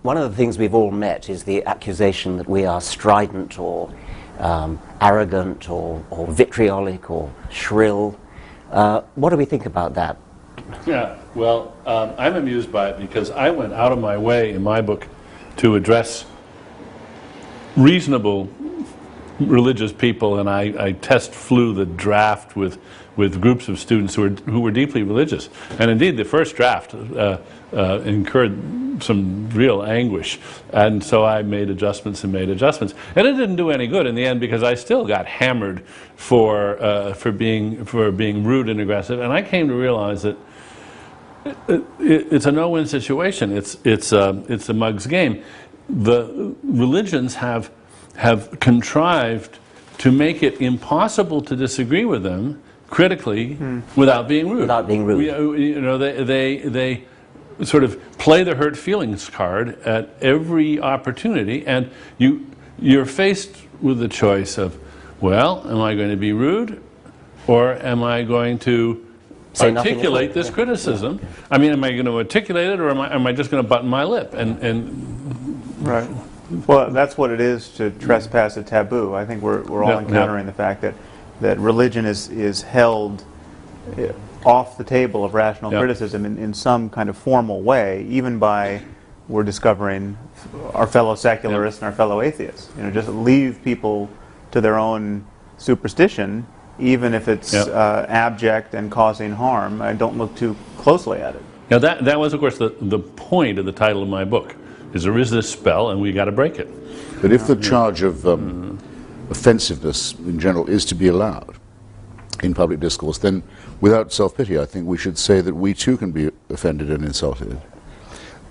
one of the things we've all met is the accusation that we are strident or arrogant or vitriolic or shrill. What do we think about that? Yeah, well, I'm amused by it because I went out of my way in my book to address reasonable religious people, and I flew the draft with groups of students who were deeply religious. And indeed, the first draft incurred some real anguish, and so I made adjustments and made adjustments, and it didn't do any good in the end because I still got hammered for being rude and aggressive. And I came to realize that it's a no-win situation. It's a mug's game. The religions have contrived to make it impossible to disagree with them critically without being rude. Without being rude. They sort of play the hurt feelings card at every opportunity, and you're faced with the choice of, well, am I going to be rude, or am I going to articulate this criticism? Yeah. I mean, am I going to articulate it, or am I just going to button my lip? Right. Well, that's what it is to trespass a taboo. I think we're all encountering the fact that religion is held off the table of rational criticism in some kind of formal way, even by, we're discovering, our fellow secularists and our fellow atheists. Just leave people to their own superstition, even if it's abject and causing harm. I don't look too closely at it. Now that was, of course, the point of the title of my book. There is this spell, and we got to break it. But if the charge of offensiveness in general is to be allowed in public discourse, then without self-pity, I think we should say that we too can be offended and insulted.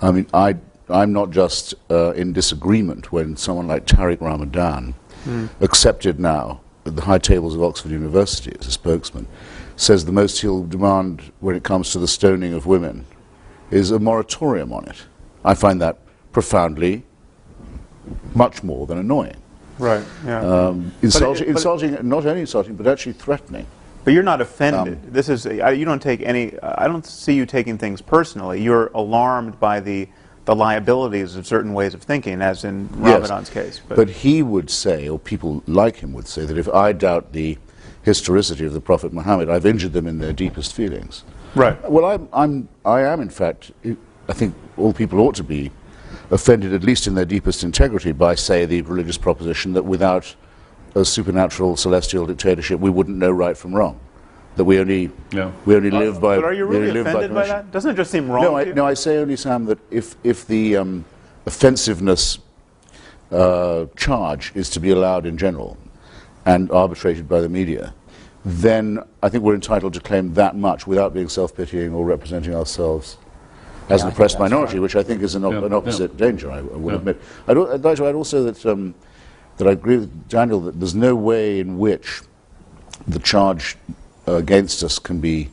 I mean, I'm not just in disagreement when someone like Tariq Ramadan, accepted now at the high tables of Oxford University as a spokesman, says the most he'll demand when it comes to the stoning of women is a moratorium on it. I find that profoundly much more than annoying. Right, yeah. Insulting, not only insulting, but actually threatening. But you're not offended. This is, you don't take any, I don't see you taking things personally. You're alarmed by the liabilities of certain ways of thinking, as in Ramadan's case. But he would say, or people like him would say, that if I doubt the historicity of the Prophet Muhammad, I've injured them in their deepest feelings. Right. Well, I am, in fact, I think all people ought to be offended, at least in their deepest integrity, by, say, the religious proposition that without a supernatural celestial dictatorship we wouldn't know right from wrong, that we only live by. But are you really offended by that? Doesn't it just seem wrong? No, I say only, Sam, that if the offensiveness charge is to be allowed in general and arbitrated by the media, then I think we're entitled to claim that much without being self-pitying or representing ourselves as an oppressed minority, which I think is an opposite danger, I will admit. I'd like to add also that I agree with Daniel that there's no way in which the charge against us can be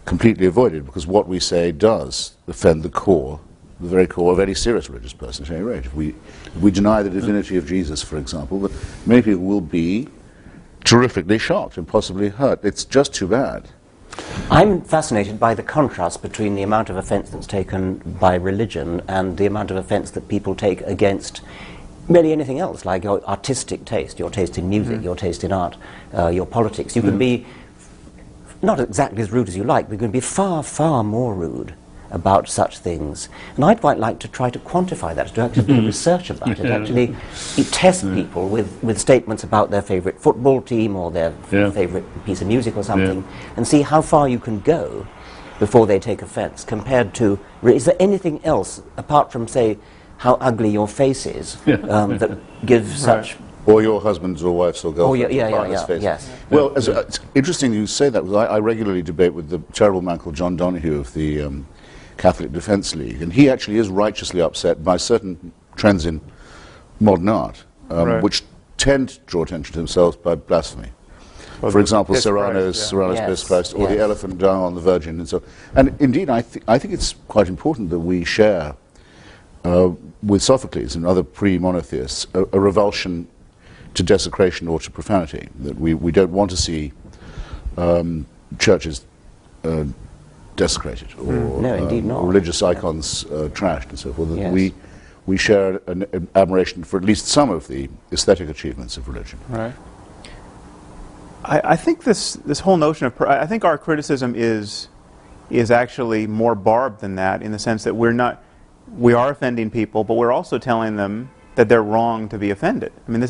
completely avoided, because what we say does offend the very core of any serious religious person at any rate. If we deny the divinity of Jesus, for example, many people will be terrifically shocked and possibly hurt. It's just too bad. I'm fascinated by the contrast between the amount of offence that's taken by religion and the amount of offence that people take against really anything else, like your artistic taste, your taste in music, your taste in art, your politics. You can be not exactly as rude as you like, but you can be far, far more rude about such things. And I'd quite like to try to quantify that, to actually do research about it, actually test people with statements about their favourite football team or their favourite piece of music or something, and see how far you can go before they take offence, compared to, is there anything else, apart from, say, how ugly your face is, that gives such... Or your husband's or wife's or girlfriend's face. Yes. Well, it's interesting you say that, because I regularly debate with the terrible man called John Donoghue of the Catholic Defence League, and he actually is righteously upset by certain trends in modern art, which tend to draw attention to themselves by blasphemy. Well, for example, Serrano's Piss Christ, or the elephant down on the Virgin, and so. And indeed, I think it's quite important that we share with Sophocles and other pre-monotheists a revulsion to desecration or to profanity. That we don't want to see churches desecrated or no, indeed not. religious icons trashed and so forth. That we we share an admiration for at least some of the aesthetic achievements of religion. Right. I think this whole notion of I think our criticism is actually more barbed than that, in the sense that we are offending people, but we're also telling them that they're wrong to be offended. I mean,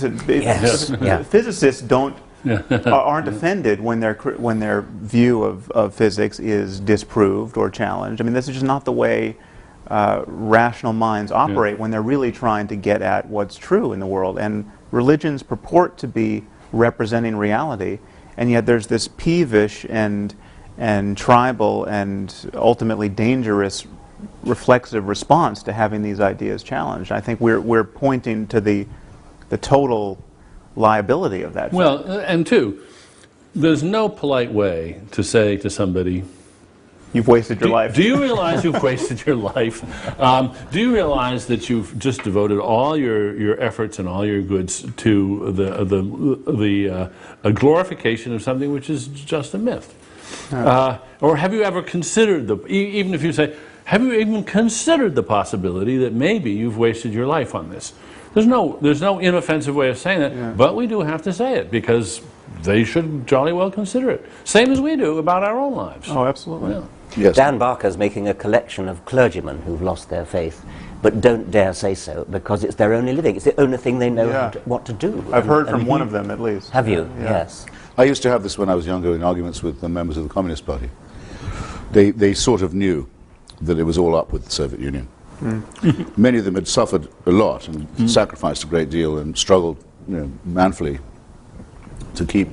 physicists aren't offended when their view of physics is disproved or challenged. I mean, this is just not the way rational minds operate when they're really trying to get at what's true in the world. And religions purport to be representing reality, and yet there's this peevish and tribal and ultimately dangerous reflexive response to having these ideas challenged. I think we're pointing to the total liability of that. Well, and two, there's no polite way to say to somebody, you've wasted your life. Do you realize you've wasted your life? Do you realize that you've just devoted all your efforts and all your goods to the glorification of something which is just a myth? Or have you ever considered even if you say, have you even considered the possibility that maybe you've wasted your life on this? There's no inoffensive way of saying that, but we do have to say it because they should jolly well consider it. Same as we do about our own lives. Oh, absolutely. Yeah. Yes. Dan Barker's making a collection of clergymen who've lost their faith, but don't dare say so because it's their only living. It's the only thing they know what to do. I've heard from one of them at least. Have you? Yeah. Yes. I used to have this when I was younger in arguments with the members of the Communist Party. They sort of knew that it was all up with the Soviet Union. Many of them had suffered a lot and sacrificed a great deal and struggled, manfully to keep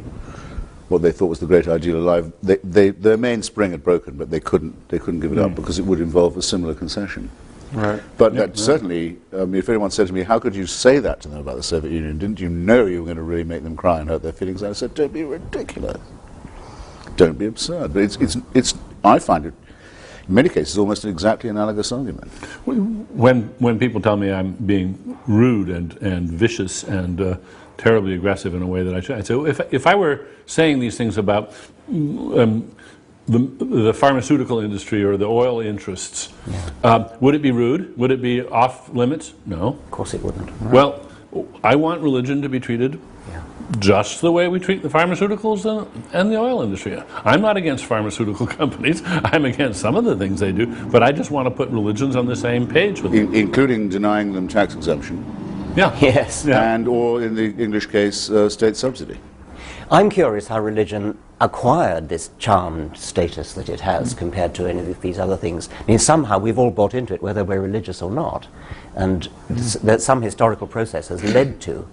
what they thought was the great ideal alive. Their mainspring had broken, but they couldn't give it up because it would involve a similar concession. Right. But certainly, if anyone said to me, how could you say that to them about the Soviet Union? Didn't you know you were going to really make them cry and hurt their feelings? I said, don't be ridiculous. Don't be absurd. But I find it, in many cases, almost an exactly analogous argument. When people tell me I'm being rude and vicious and terribly aggressive in a way that I should, I say, if I were saying these things about the pharmaceutical industry or the oil interests, would it be rude? Would it be off limits? No. Of course it wouldn't. Right. Well, I want religion to be treated just the way we treat the pharmaceuticals and the oil industry. I'm not against pharmaceutical companies. I'm against some of the things they do, but I just want to put religions on the same page with them. Including denying them tax exemption. Yeah. Yes. Yeah. And, or in the English case, state subsidy. I'm curious how religion acquired this charmed status that it has compared to any of these other things. I mean, somehow we've all bought into it, whether we're religious or not, and that some historical process has led to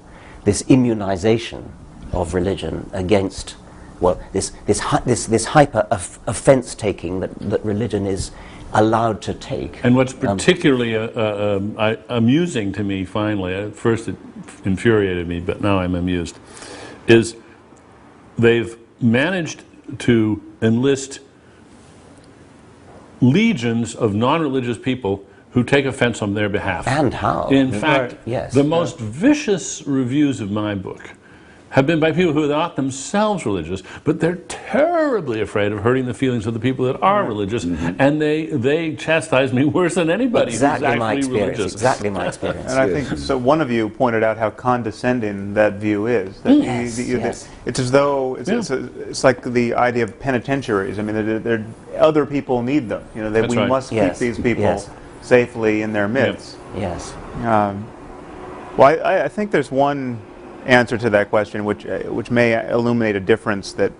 this immunization of religion against, well, this hyper offense taking that religion is allowed to take. And what's particularly amusing to me, finally, at first it infuriated me, but now I'm amused, is they've managed to enlist legions of non-religious people who take offense on their behalf. And how? In fact, yes. the most vicious reviews of my book have been by people who are not themselves religious, but they're terribly afraid of hurting the feelings of the people that are religious, and they chastise me worse than anybody Exactly who's my actually experience. religious. Exactly my experience. And I think so. One of you pointed out how condescending that view is. That Yes. It's as though it's like the idea of penitentiaries. I mean, they're, other people need them. You know, that That's we right. must keep Yes. these people Yes. safely in their midst. Yes. Well, I think there's one answer to that question, which may illuminate a difference that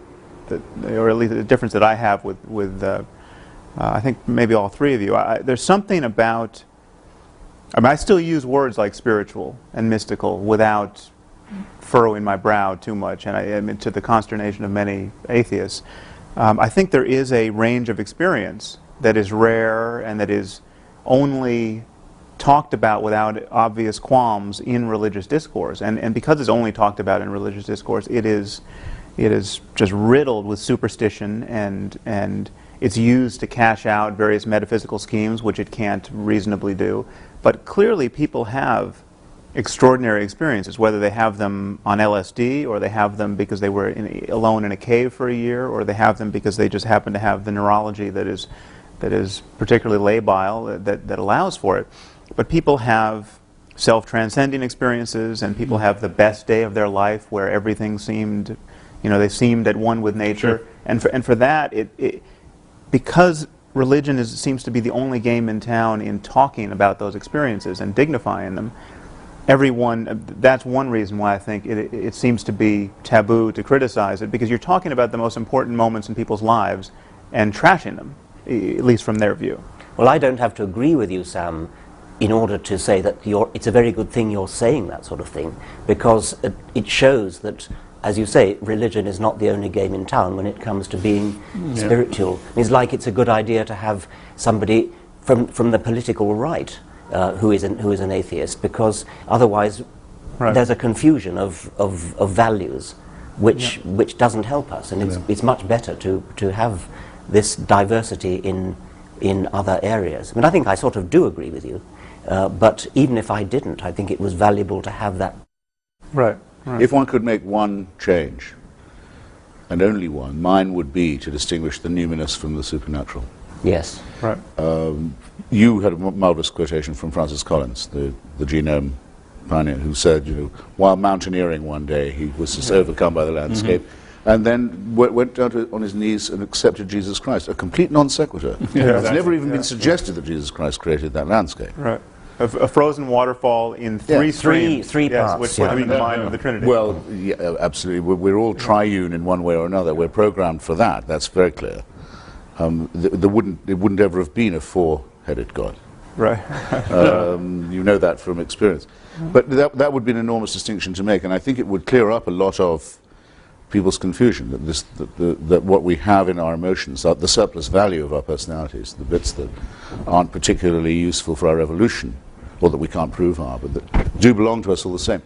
or at least a difference that I have with I think maybe all three of you. There's something about. I mean, I still use words like spiritual and mystical without furrowing my brow too much, and I mean, to the consternation of many atheists. I think there is a range of experience that is rare and that is only talked about without obvious qualms in religious discourse, and because it's only talked about in religious discourse, it is just riddled with superstition, and it's used to cash out various metaphysical schemes which it can't reasonably do. But clearly people have extraordinary experiences, whether they have them on LSD, or they have them because they were alone in a cave for a year, or they have them because they just happen to have the neurology that is particularly labile, that allows for it. But people have self-transcending experiences, and people have the best day of their life where everything seemed, they seemed at one with nature. Sure. And for that, because religion seems to be the only game in town in talking about those experiences and dignifying them, that's one reason why I think it seems to be taboo to criticize it, because you're talking about the most important moments in people's lives and trashing them, at least from their view. Well, I don't have to agree with you, Sam, in order to say that it's a very good thing you're saying that sort of thing, because it shows that, as you say, religion is not the only game in town when it comes to being spiritual. It's like it's a good idea to have somebody from the political right who is an atheist, because otherwise there's a confusion of values which doesn't help us, and it's much better to have this diversity in other areas. I mean, I think I sort of do agree with you, but even if I didn't, I think it was valuable to have that. Right. If one could make one change, and only one, mine would be to distinguish the numinous from the supernatural. Yes. Right. You had a marvelous quotation from Francis Collins, the genome pioneer, who said, while mountaineering one day, he was just overcome by the landscape, and then went down on his knees and accepted Jesus Christ. A complete non sequitur. It's never even been suggested that Jesus Christ created that landscape. Right. A frozen waterfall in three streams. Three parts. Which would be the mind of the Trinity. Well, yeah, absolutely. We're all triune in one way or another. We're programmed for that. That's very clear. It wouldn't ever have been a four-headed God. Right. You know that from experience. But that would be an enormous distinction to make, and I think it would clear up a lot of people's confusion that what we have in our emotions, the surplus value of our personalities, the bits that aren't particularly useful for our evolution, or that we can't prove are, but that do belong to us all the same,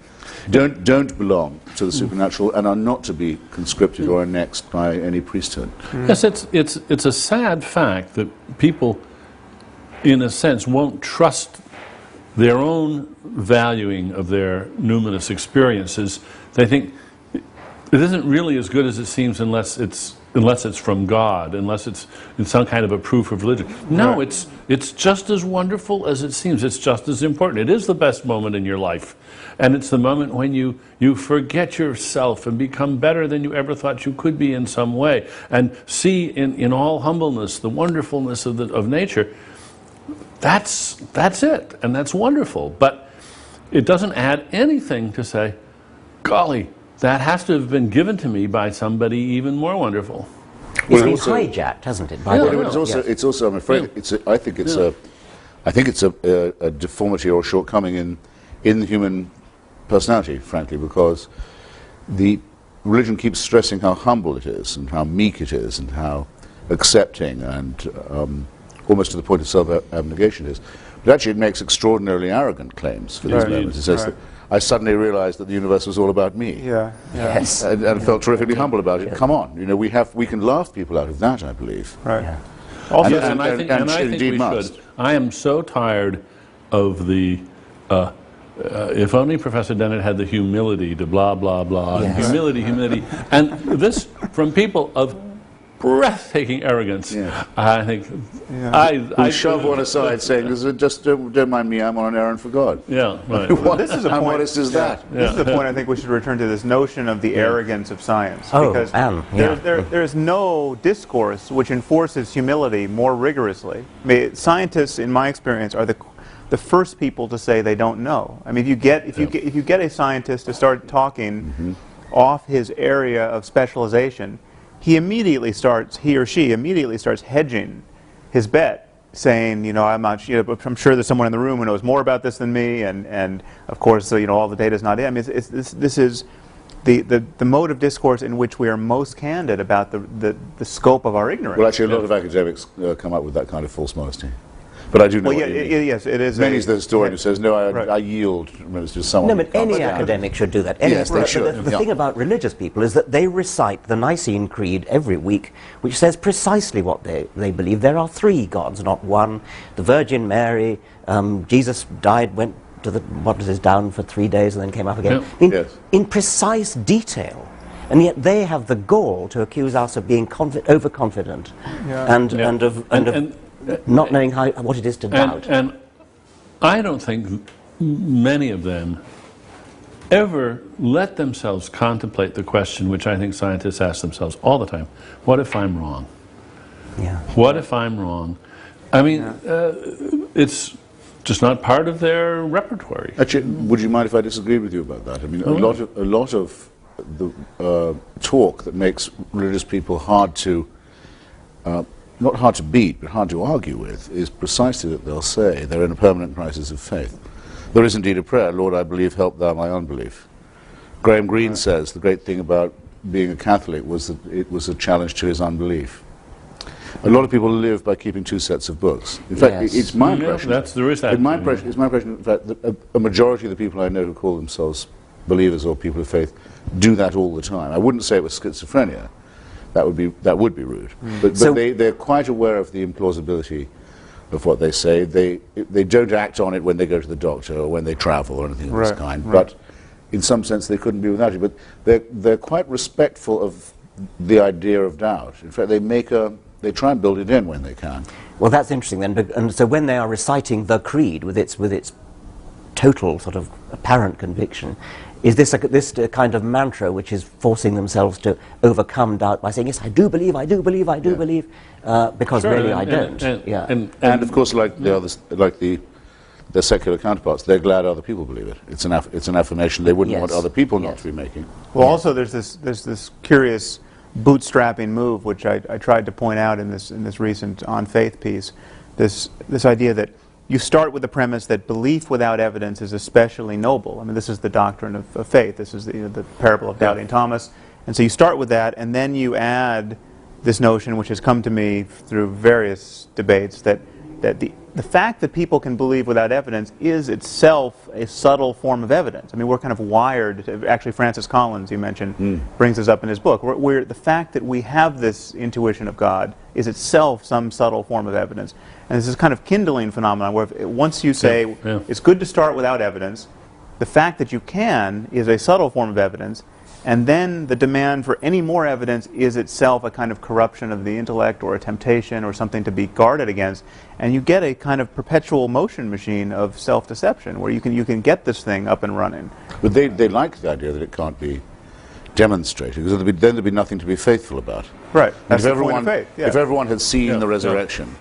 don't belong to the supernatural and are not to be conscripted or annexed by any priesthood. Yes, it's a sad fact that people, in a sense, won't trust their own valuing of their numinous experiences. They think it isn't really as good as it seems unless it's from God, unless it's some kind of a proof of religion. No, it's just as wonderful as it seems. It's just as important. It is the best moment in your life. And it's the moment when you forget yourself and become better than you ever thought you could be in some way, and see in all humbleness the wonderfulness of nature. That's it, and that's wonderful. But it doesn't add anything to say, golly, that has to have been given to me by somebody even more wonderful. It's been hijacked, hasn't it? It's also, I'm afraid, I think it's a deformity or shortcoming in the human personality, frankly, because the religion keeps stressing how humble it is and how meek it is and how accepting and almost to the point of self-abnegation it is. But actually it makes extraordinarily arrogant claims for these moments. It says that I suddenly realized that the universe was all about me. Yes. And felt terrifically humble about it. Come on, we can laugh people out of that, I believe. Right. Yeah. Also, And I think we should. I am so tired of the if only Professor Dennett had the humility to blah, blah, blah, and humility, and this from people of breathtaking arrogance. I think I shove one aside saying, just don't mind me, I'm on an errand for God. Yeah, right. Well, this is a How point. modest is that? This is the point I think we should return to, this notion of the arrogance of science. Oh, because there is no discourse which enforces humility more rigorously. I mean, scientists, in my experience, are the first people to say they don't know. I mean, if you get a scientist to start talking off his area of specialization, he or she immediately starts hedging his bet, saying, I'm sure there's someone in the room who knows more about this than me, and of course, all the data is not in. I mean, this is the mode of discourse in which we are most candid about the scope of our ignorance. Well, actually, a lot of academics come up with that kind of false modesty. But I do know. Well, yes, it is. Many's the historian who says, "No, I yield." It's just someone. No, but any academic should do that. Yes, they should. The thing about religious people is that they recite the Nicene Creed every week, which says precisely what they believe. There are three gods, not one. The Virgin Mary, Jesus died, went to down for 3 days, and then came up again. In precise detail. And yet they have the gall to accuse us of being overconfident and of not knowing what it is to doubt. And I don't think many of them ever let themselves contemplate the question which I think scientists ask themselves all the time: what if I'm wrong? Yeah. What if I'm wrong? I mean, it's just not part of their repertoire. Actually, would you mind if I disagreed with you about that? I mean, a lot of the talk that makes religious people hard to, not hard to beat, but hard to argue with, is precisely that they'll say they're in a permanent crisis of faith. There is indeed a prayer, Lord, I believe, help thou my unbelief. Graham Greene says the great thing about being a Catholic was that it was a challenge to his unbelief. A lot of people live by keeping two sets of books. In fact, it's my impression. There is that. It's my impression, in fact, that a majority of the people I know who call themselves believers or people of faith do that all the time. I wouldn't say it was schizophrenia. That would be rude. But they're quite aware of the implausibility of what they say. They don't act on it when they go to the doctor or when they travel or anything of this kind. But in some sense, they couldn't be without it. But they're quite respectful of the idea of doubt. In fact, they try and build it in when they can. Well, that's interesting then. And so when they are reciting the creed with its total sort of apparent conviction, is this a kind of mantra which is forcing themselves to overcome doubt by saying, yes, I do believe, I do believe, I do believe, because really I don't. And of course, like the others, like their secular counterparts, they're glad other people believe it. It's an affirmation they wouldn't want other people not to be making. Well, also there's this curious bootstrapping move, which I tried to point out in this recent On Faith piece. This idea that you start with the premise that belief without evidence is especially noble. I mean, this is the doctrine of faith. This is the parable of doubting Thomas. And so you start with that, and then you add this notion, which has come to me through various debates, that the fact that people can believe without evidence is itself a subtle form of evidence. I mean, we're kind of wired. Actually, Francis Collins, you mentioned, brings this up in his book. The fact that we have this intuition of God is itself some subtle form of evidence. And this is kind of kindling phenomenon where once you say it's good to start without evidence, the fact that you can is a subtle form of evidence, and then the demand for any more evidence is itself a kind of corruption of the intellect or a temptation or something to be guarded against. And you get a kind of perpetual motion machine of self-deception where you can get this thing up and running. But they like the idea that it can't be demonstrated, because then there'd be nothing to be faithful about. Right. That's if the point of faith. Yeah. If everyone had seen the resurrection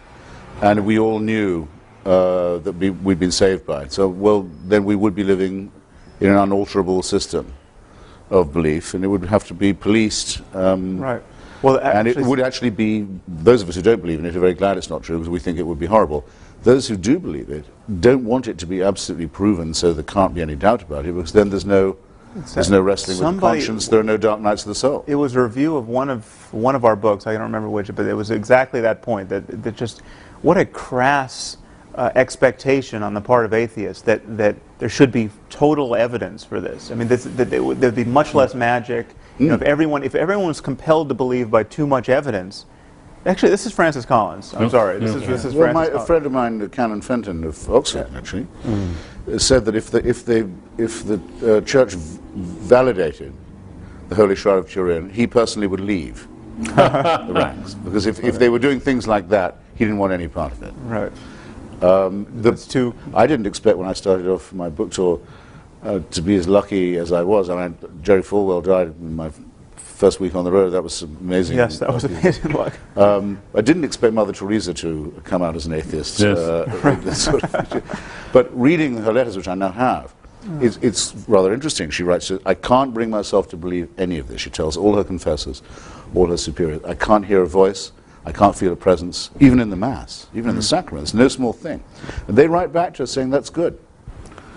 and we all knew that we'd been saved by it, so, well, then we would be living in an unalterable system of belief, and it would have to be policed. Right. Well, and it would actually be, those of us who don't believe in it are very glad it's not true, because we think it would be horrible. Those who do believe it don't want it to be absolutely proven so there can't be any doubt about it, because then there's no wrestling with the conscience, there are no dark nights of the soul. It was a review of one of our books, I don't remember which, but it was exactly that point, that just, what a crass expectation on the part of atheists that there should be total evidence for this. I mean, there'd be much less magic. You know, if everyone was compelled to believe by too much evidence. Actually, this is Francis Collins. I'm sorry. This is Francis Collins. A friend of mine, Canon Fenton of Oxford, actually, said that if the church validated the Holy Shroud of Turin, he personally would leave the ranks, because if they were doing things like that, he didn't want any part of it. Right. I didn't expect when I started off my book tour to be as lucky as I was. I mean, Jerry Falwell died in my first week on the road. That was amazing. Yes, that was amazing luck. I didn't expect Mother Teresa to come out as an atheist. Yes. But reading her letters, which I now have, it's rather interesting. She writes, I can't bring myself to believe any of this. She tells all her confessors, all her superiors, I can't hear a voice. I can't feel a presence, even in the Mass, even in the sacraments. No small thing. And they write back to us saying, that's good.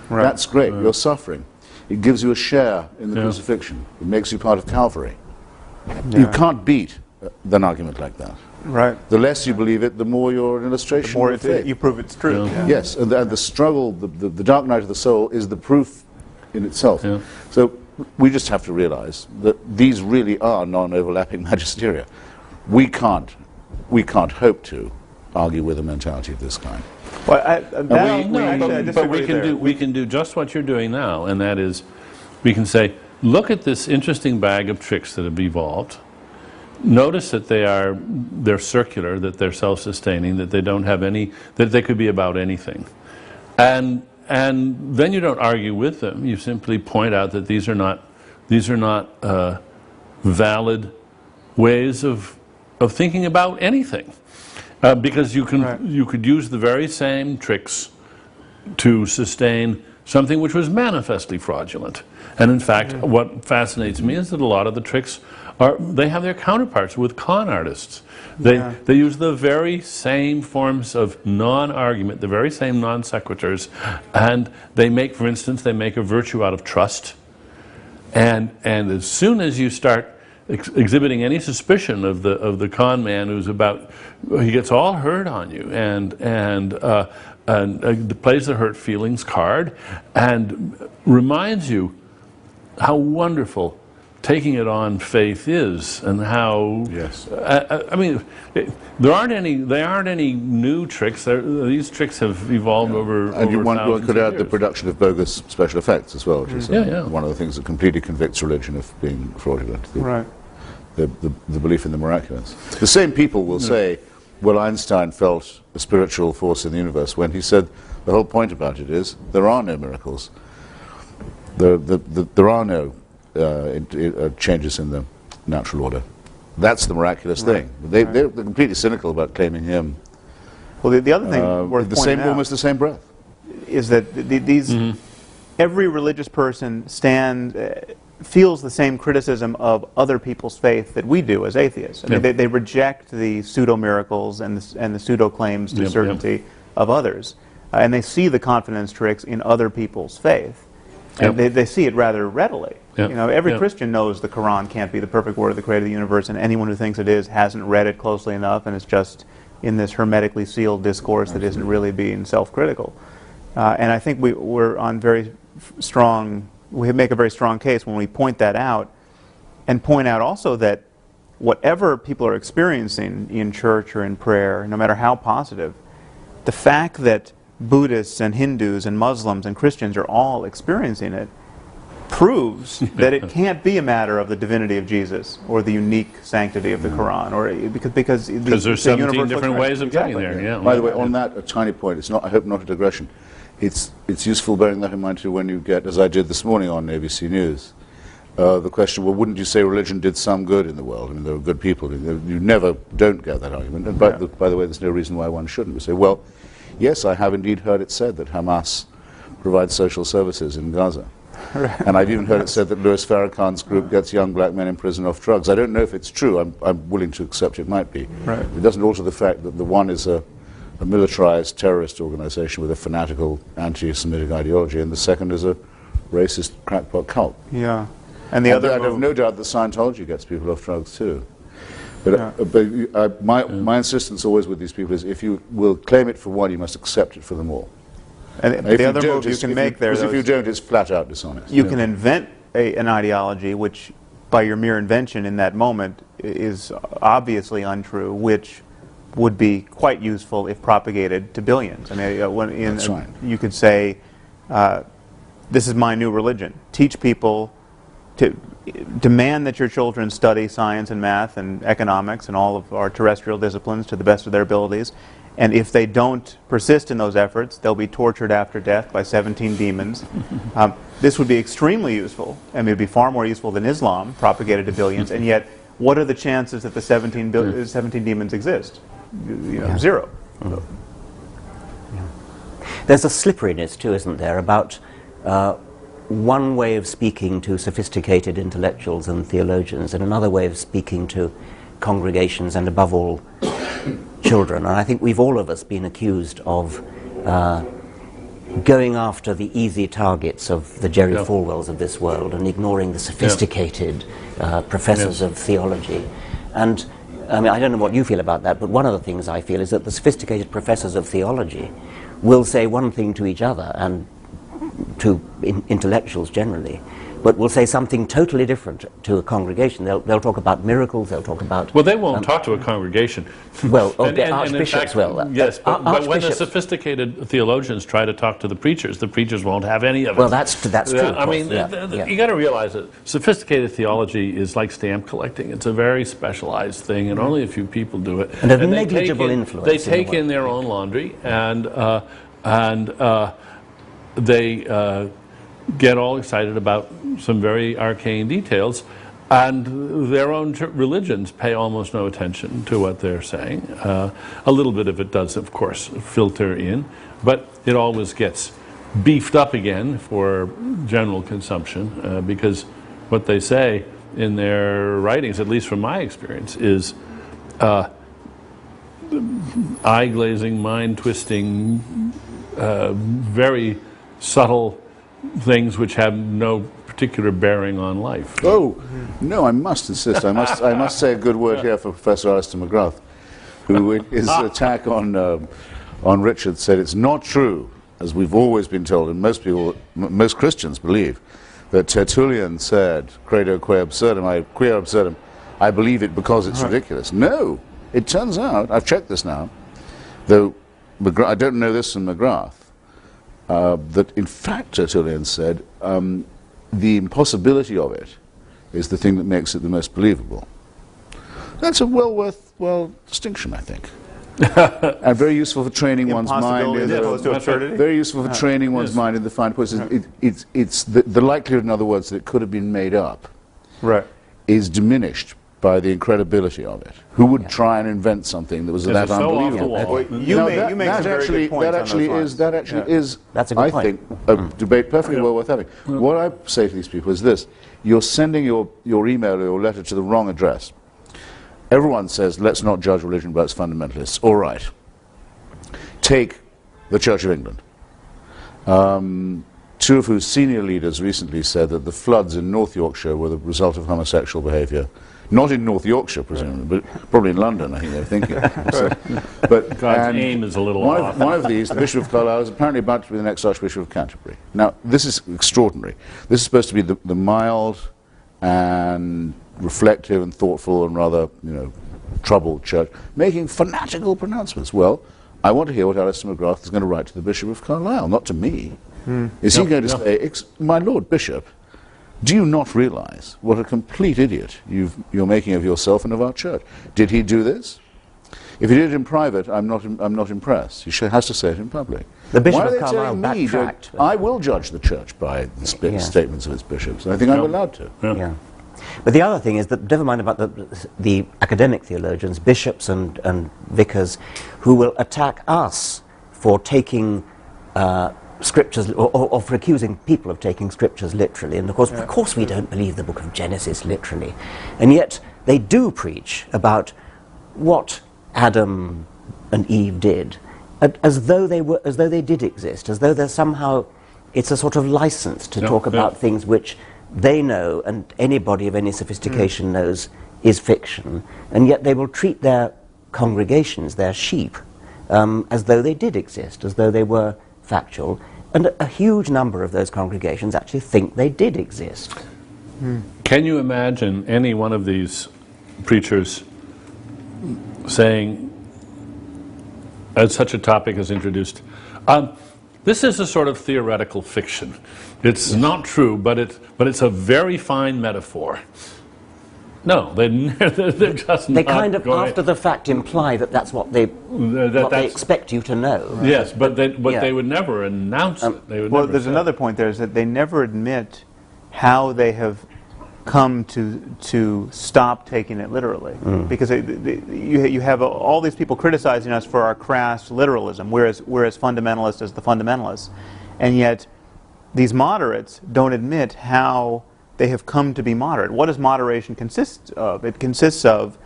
Right. That's great. You're suffering. It gives you a share in the crucifixion. It makes you part of Calvary. You can't beat an argument like that. Right. The less you believe it, the more you're an illustration the more of faith. You prove it's true. Yes, and the struggle, the dark night of the soul is the proof in itself. So we just have to realize that these really are non-overlapping magisteria. We can't hope to argue with a mentality of this kind. Well, but we can do just what you're doing now, and that is, we can say, look at this interesting bag of tricks that have evolved. Notice that they're circular, that they're self-sustaining, that they don't have any, that they could be about anything, and and then you don't argue with them. You simply point out that these are not valid ways of thinking about anything, because you could use the very same tricks to sustain something which was manifestly fraudulent. And in fact, what fascinates me is that a lot of the tricks they have their counterparts with con artists. They use the very same forms of non-argument, the very same non sequiturs, and they make, for instance, they make a virtue out of trust. And as soon as you start exhibiting any suspicion of the con man who's about, he gets all hurt on you and plays the hurt feelings card and reminds you how wonderful taking it on faith is, and how I mean, there aren't any new tricks. These tricks have evolved over. And one could add the production of bogus special effects as well, which is one of the things that completely convicts religion of being fraudulent. The belief in the miraculous. The same people will say, well, Einstein felt a spiritual force in the universe, when he said the whole point about it is there are no miracles. There are no changes in the natural order. That's the miraculous thing. They're completely cynical about claiming him. Well, the other thing worth pointing out, almost the same breath, is that these every religious person feels the same criticism of other people's faith that we do as atheists. I mean, they reject the pseudo miracles and the pseudo claims to certainty of others, and they see the confidence tricks in other people's faith. And they see it rather readily. You know, every Christian knows the Quran can't be the perfect word of the Creator of the universe, and anyone who thinks it is hasn't read it closely enough, and is just in this hermetically sealed discourse that isn't really being self-critical. And I think we're on very strong. We make a very strong case when we point that out, and point out also that whatever people are experiencing in church or in prayer, no matter how positive, the fact that Buddhists and Hindus and Muslims and Christians are all experiencing it proves that it can't be a matter of the divinity of Jesus or the unique sanctity of the Quran, or because there's 17 different ways of getting there. Yeah. By the way, on that, a tiny point. It's not. I hope not a digression. It's useful bearing that in mind too when you get, as I did this morning on ABC News, the question, well, wouldn't you say religion did some good in the world? I mean, there are good people. You never don't get that argument. And by the way, there's no reason why one shouldn't. We say, well, yes, I have indeed heard it said that Hamas provides social services in Gaza. And I've even heard it said that Louis Farrakhan's group gets young black men in prison off drugs. I don't know if it's true. I'm willing to accept it might be. It doesn't alter the fact that the one is a militarized terrorist organization with a fanatical anti-Semitic ideology, and the second is a racist crackpot cult. Yeah. And the other, I have no doubt that Scientology gets people off drugs too. But my insistence always with these people is, if you will claim it for one, you must accept it for them all. And the other move you can make there, if you don't, it's flat out dishonest. You can invent an ideology which, by your mere invention in that moment, is obviously untrue, which would be quite useful if propagated to billions. I mean, you could say, this is my new religion. Teach people to demand that your children study science and math and economics and all of our terrestrial disciplines to the best of their abilities. And if they don't persist in those efforts, they'll be tortured after death by 17 demons. This would be extremely useful. I mean, it would be far more useful than Islam, propagated to billions. And yet, what are the chances that the 17 demons exist? Zero. There's a slipperiness too, isn't there, about one way of speaking to sophisticated intellectuals and theologians, and another way of speaking to congregations, and above all, children. And I think we've all of us been accused of going after the easy targets of the Jerry Falwells of this world and ignoring the sophisticated professors of theology. And I mean, I don't know what you feel about that, but one of the things I feel is that the sophisticated professors of theology will say one thing to each other and to intellectuals generally, but will say something totally different to a congregation. They'll talk about miracles, they'll talk about... Well, they won't talk to a congregation. Well, archbishops will. Yes, but when the sophisticated theologians try to talk to the preachers won't have any of it. Well, that's true. I mean, you got to realize that sophisticated theology is like stamp collecting. It's a very specialized thing, and only a few people do it. And a negligible influence. They take in their own laundry, and they get all excited about some very arcane details, and their own religions pay almost no attention to what they're saying. A little bit of it does, of course, filter in, but it always gets beefed up again for general consumption, because what they say in their writings, at least from my experience, is eye-glazing, mind-twisting, very subtle things which have no particular bearing on life. Oh, no, I must insist. I must say a good word here for Professor Alistair McGrath, who in his attack on Richard said it's not true, as we've always been told, and most Christians believe, that Tertullian said, credo quia absurdum, I believe it because it's ridiculous. No, it turns out, I've checked this now, though I don't know this from McGrath, that in fact Tertullian said the impossibility of it is the thing that makes it the most believable. That's a well-worthwhile distinction, I think. And very useful for training one's mind. Very useful for training one's mind in the fine points. It's the likelihood, in other words, that it could have been made up, is diminished by the incredibility of it. Who would try and invent something that was that unbelievable? You make some very good points that actually is, That's a good point. think, a debate perfectly well worth having. What I say to these people is this: you're sending your email or your letter to the wrong address. Everyone says, let's not judge religion by its fundamentalists. All right. Take the Church of England. Two of whose senior leaders recently said that the floods in North Yorkshire were the result of homosexual behaviour. Not in North Yorkshire, presumably, but probably in London, I think they were thinking. But God's aim is a little off. One of these, the Bishop of Carlisle, is apparently about to be the next Archbishop of Canterbury. Now, this is extraordinary. This is supposed to be the mild and reflective and thoughtful and rather, troubled church, making fanatical pronouncements. Well, I want to hear what Alistair McGrath is going to write to the Bishop of Carlisle, not to me. Is he going to say, my Lord Bishop, do you not realize what a complete idiot you're making of yourself and of our church? Did he do this? If he did it in private, I'm not impressed. He has to say it in public. The Bishop Why are of they Carlisle telling me backtracked. I will judge the church by the statements of its bishops, and I think I'm allowed to. Yeah. But the other thing is that, never mind about the academic theologians, bishops and vicars, who will attack us for taking scriptures, or for accusing people of taking scriptures literally. And of course we don't believe the book of Genesis literally. And yet they do preach about what Adam and Eve did, as though they did exist, as though they're somehow, it's a sort of license to talk about things which they know and anybody of any sophistication knows is fiction, and yet they will treat their congregations, their sheep, as though they did exist, as though they were factual, and a huge number of those congregations actually think they did exist. Can you imagine any one of these preachers saying, as such a topic is introduced, this is a sort of theoretical fiction. It's not true, but it's a very fine metaphor. No, they're just They not kind of, going. after the fact, imply that that's what they expect you to know. Right. Yes, but they would never announce it. They would Well, never there's say another point there, is that they never admit how they have come to stop taking it literally. Because you have all these people criticizing us for our crass literalism. We're as fundamentalist as the fundamentalists. And yet these moderates don't admit how they have come to be moderate. What does moderation consist of? It consists of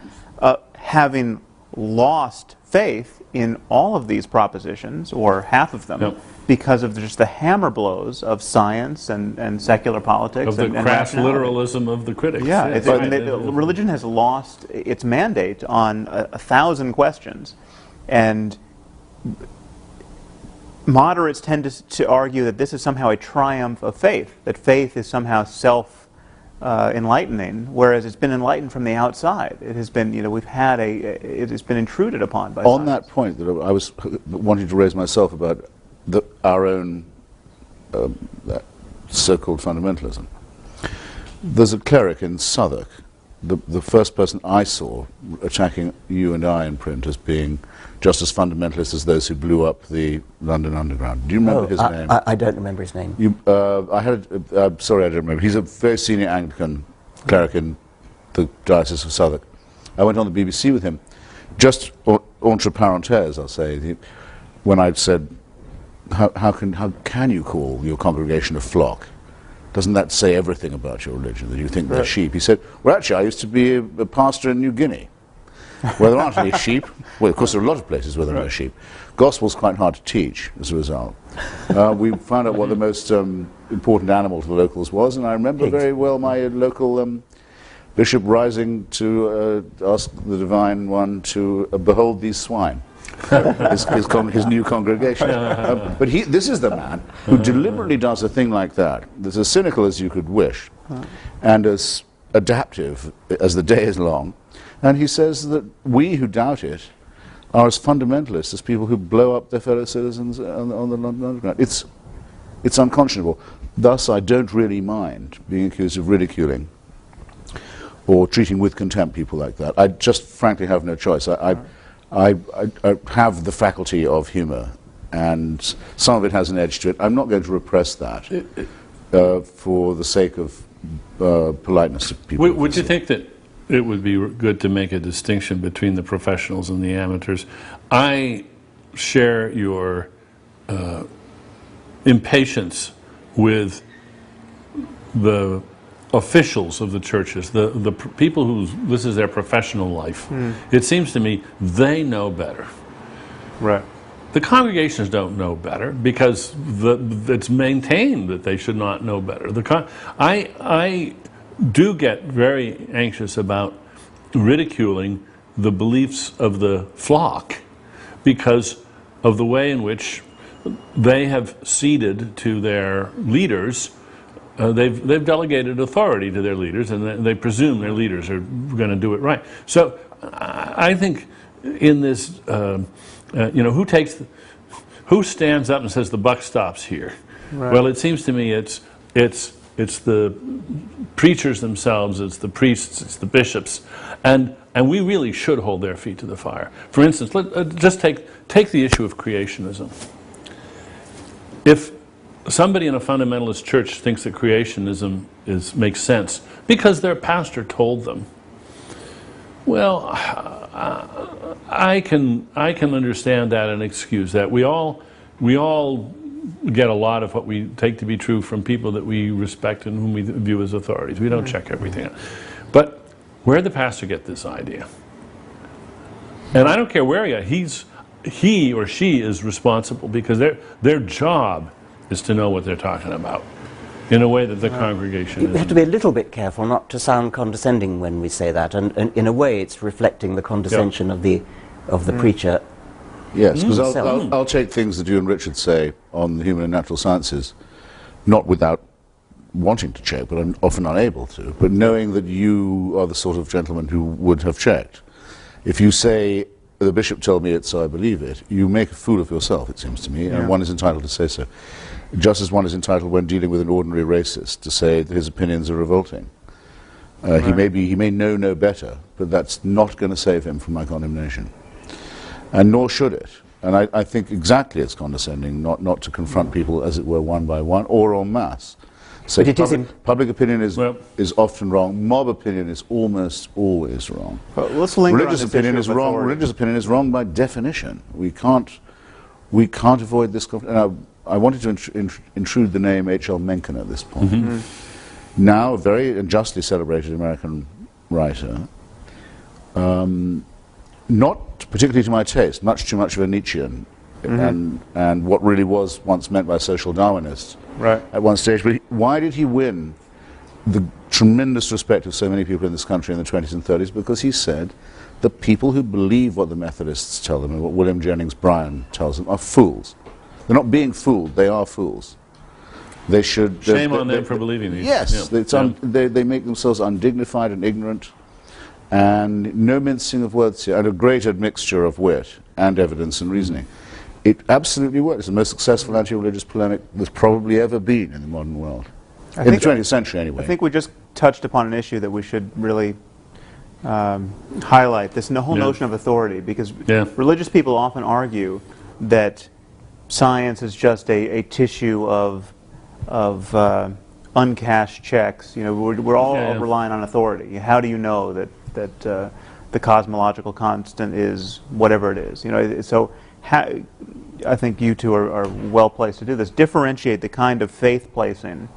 having lost faith in all of these propositions, or half of them, because of just the hammer blows of science and secular politics. Of the and crass rationality. literalism of the critics. Yeah, Yes, religion has lost its mandate on 1,000 questions. And moderates tend to argue that this is somehow a triumph of faith, that faith is somehow enlightening, whereas it's been enlightened from the outside. It has been, it has been intruded upon by On science. that point that I was wanting to raise myself about our own so-called fundamentalism, there's a cleric in Southwark the first person I saw attacking you and I in print as being just as fundamentalist as those who blew up the London Underground. Do you remember his name? I don't remember his name. Sorry, I don't remember. He's a very senior Anglican cleric in the Diocese of Southwark. I went on the BBC with him, just entre parenthèses, I'll say, when I'd said, how can you call your congregation a flock? Doesn't that say everything about your religion, that you think they're sheep? He said, well, actually, I used to be a pastor in New Guinea, where there aren't any sheep. Well, of course, there are a lot of places where there are no sheep. Gospel's quite hard to teach, as a result. We found out what the most important animal to the locals was, and I remember very well my local bishop rising to ask the Divine One to behold these swine. his new congregation. But this is the man who deliberately does a thing like that, that's as cynical as you could wish, and as adaptive as the day is long. And he says that we who doubt it are as fundamentalists as people who blow up their fellow citizens on the London Underground. It's unconscionable. Thus, I don't really mind being accused of ridiculing or treating with contempt people like that. I just frankly have no choice. I have the faculty of humour, and some of it has an edge to it. I'm not going to repress that for the sake of politeness to people. Would you think that it would be good to make a distinction between the professionals and the amateurs? I share your impatience with the officials of the churches, the people who this is their professional life. It seems to me they know better. Right. The congregations don't know better because it's maintained that they should not know better. I do get very anxious about ridiculing the beliefs of the flock because of the way in which they have ceded to their leaders. They've delegated authority to their leaders, and they presume their leaders are going to do it right. So I think in this, who stands up and says the buck stops here? Right. Well, it seems to me it's the preachers themselves, it's the priests, it's the bishops, and we really should hold their feet to the fire. For instance, just take the issue of creationism. If somebody in a fundamentalist church thinks that creationism makes sense because their pastor told them, well, I can understand that and excuse that. We all get a lot of what we take to be true from people that we respect and whom we view as authorities. We don't check everything out. But where'd the pastor get this idea? And I don't care where he or she is responsible, because their job is to know what they're talking about in a way that the congregation We have to be a little bit careful not to sound condescending when we say that, and in a way it's reflecting the condescension of the preacher. Yes, because I'll take things that you and Richard say on the human and natural sciences, not without wanting to check, but I'm often unable to, but knowing that you are the sort of gentleman who would have checked. If you say, the bishop told me it, so I believe it, you make a fool of yourself, it seems to me, and one is entitled to say so. Just as one is entitled, when dealing with an ordinary racist, to say that his opinions are revolting. Right. He may know no better, but that's not going to save him from my condemnation. And nor should it. And I think exactly it's condescending not to confront people, as it were, one by one, or en masse. So public opinion is often wrong. Mob opinion is almost always wrong. Let's linger religious on this opinion issue is of wrong. authority. Religious opinion is wrong by definition. We can't avoid this. I wanted to intrude the name H.L. Mencken at this point. Mm-hmm. Now, a very justly celebrated American writer, not particularly to my taste, much too much of a Nietzschean, and what really was once meant by social Darwinists at one stage. But why did he win the tremendous respect of so many people in this country in the 20s and 30s? Because he said the people who believe what the Methodists tell them and what William Jennings Bryan tells them are fools. They're not being fooled, they are fools. They should... Shame on them for believing these. Yes, they make themselves undignified and ignorant, and no mincing of words here, and a great admixture of wit and evidence and reasoning. It absolutely works. It's the most successful anti-religious polemic there's probably ever been in the modern world. In the 20th century, anyway. I think we just touched upon an issue that we should really highlight this whole notion of authority, because religious people often argue that science is just a tissue of uncashed checks. You know, we're all relying on authority. How do you know that the cosmological constant is whatever it is? You know, so I think you two are well placed to do this. Differentiate the kind of faith placing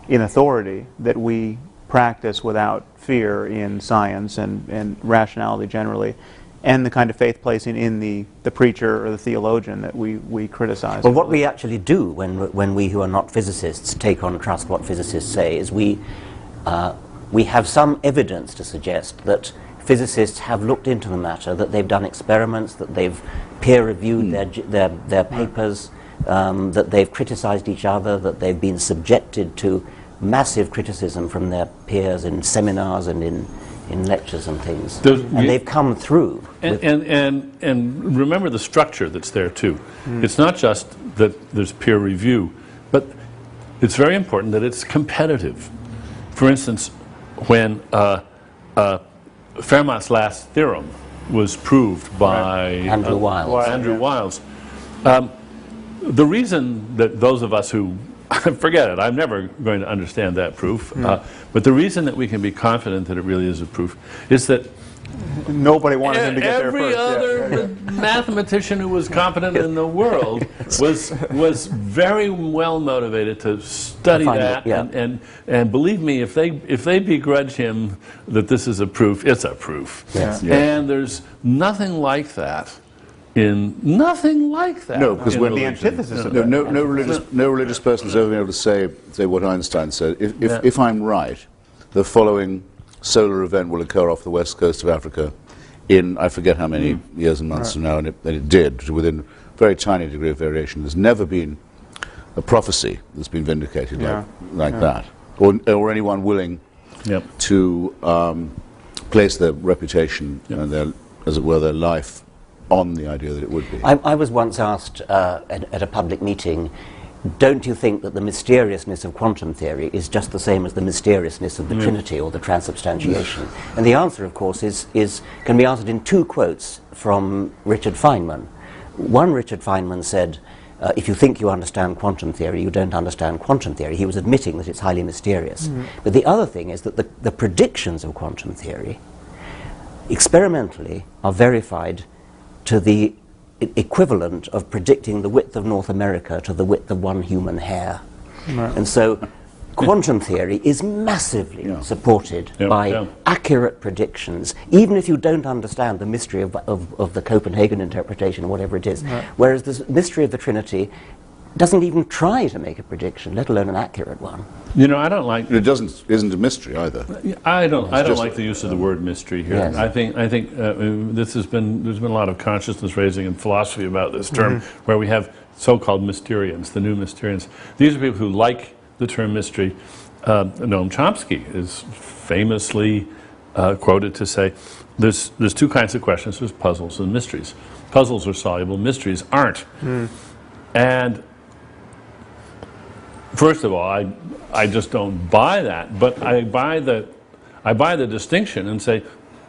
in authority that we practice without fear in science and rationality generally, and the kind of faith placing in the preacher or the theologian that we criticize. Well, what we actually do when we who are not physicists take on trust what physicists say is we have some evidence to suggest that physicists have looked into the matter, that they've done experiments, that they've peer-reviewed their papers, that they've criticized each other, that they've been subjected to massive criticism from their peers in seminars and in lectures and things. And they've come through. And remember the structure that's there too. It's not just that there's peer review, but it's very important that it's competitive. For instance, when Fermat's last theorem was proved by Andrew Wiles. The reason that those of us who forget it, I'm never going to understand that proof, but the reason that we can be confident that it really is a proof is that nobody wanted him to get there every first. other mathematician who was competent in the world was very well motivated to study that, and believe me, if they begrudge him that this is a proof, it's a proof. And there's nothing like that. No, because when the antithesis of no religious person has ever been able to say what Einstein said. If I'm right, the following solar event will occur off the west coast of Africa in I forget how many years and months from now, and it did within a very tiny degree of variation. There's never been a prophecy that's been vindicated like that, or anyone willing to place their reputation and their, as it were, their life on the idea that it would be. I was once asked at a public meeting, don't you think that the mysteriousness of quantum theory is just the same as the mysteriousness of the Trinity or the transubstantiation? And the answer, of course, can be answered in two quotes from Richard Feynman. One, Richard Feynman said, if you think you understand quantum theory, you don't understand quantum theory. He was admitting that it's highly mysterious. But the other thing is that the predictions of quantum theory, experimentally, are verified to the equivalent of predicting the width of North America to the width of one human hair. And so quantum theory is massively supported by accurate predictions, even if you don't understand the mystery of the Copenhagen interpretation or whatever it is. Whereas the mystery of the Trinity doesn't even try to make a prediction, let alone an accurate one. You know, I don't like... It isn't a mystery either. I don't like the use of the word mystery here. Yes. I think there's been a lot of consciousness raising in philosophy about this term, where we have so-called Mysterians, the new Mysterians. These are people who like the term mystery. Noam Chomsky is famously quoted to say, there's two kinds of questions. There's puzzles and mysteries. Puzzles are soluble, mysteries aren't. And first of all, I just don't buy that, but I buy the distinction and say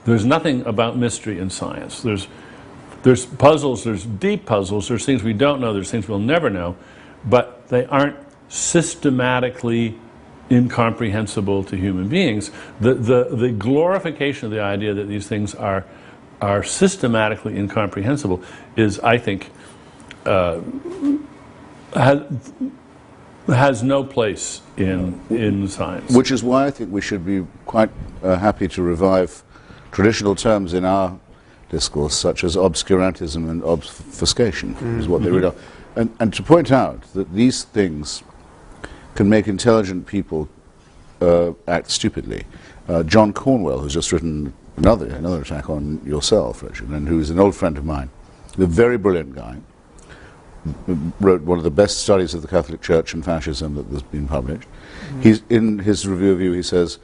there's nothing about mystery in science. There's puzzles, there's deep puzzles, there's things we don't know, there's things we'll never know, but they aren't systematically incomprehensible to human beings. The glorification of the idea that these things are systematically incomprehensible is, I think, has no place in science. Which is why I think we should be quite happy to revive traditional terms in our discourse, such as obscurantism and obfuscation, is what they really are. And to point out that these things can make intelligent people act stupidly. John Cornwell, who's just written another attack on yourself, Richard, and who's an old friend of mine, a very brilliant guy, wrote one of the best studies of the Catholic Church and fascism that has been published. He's in his review of you, he says,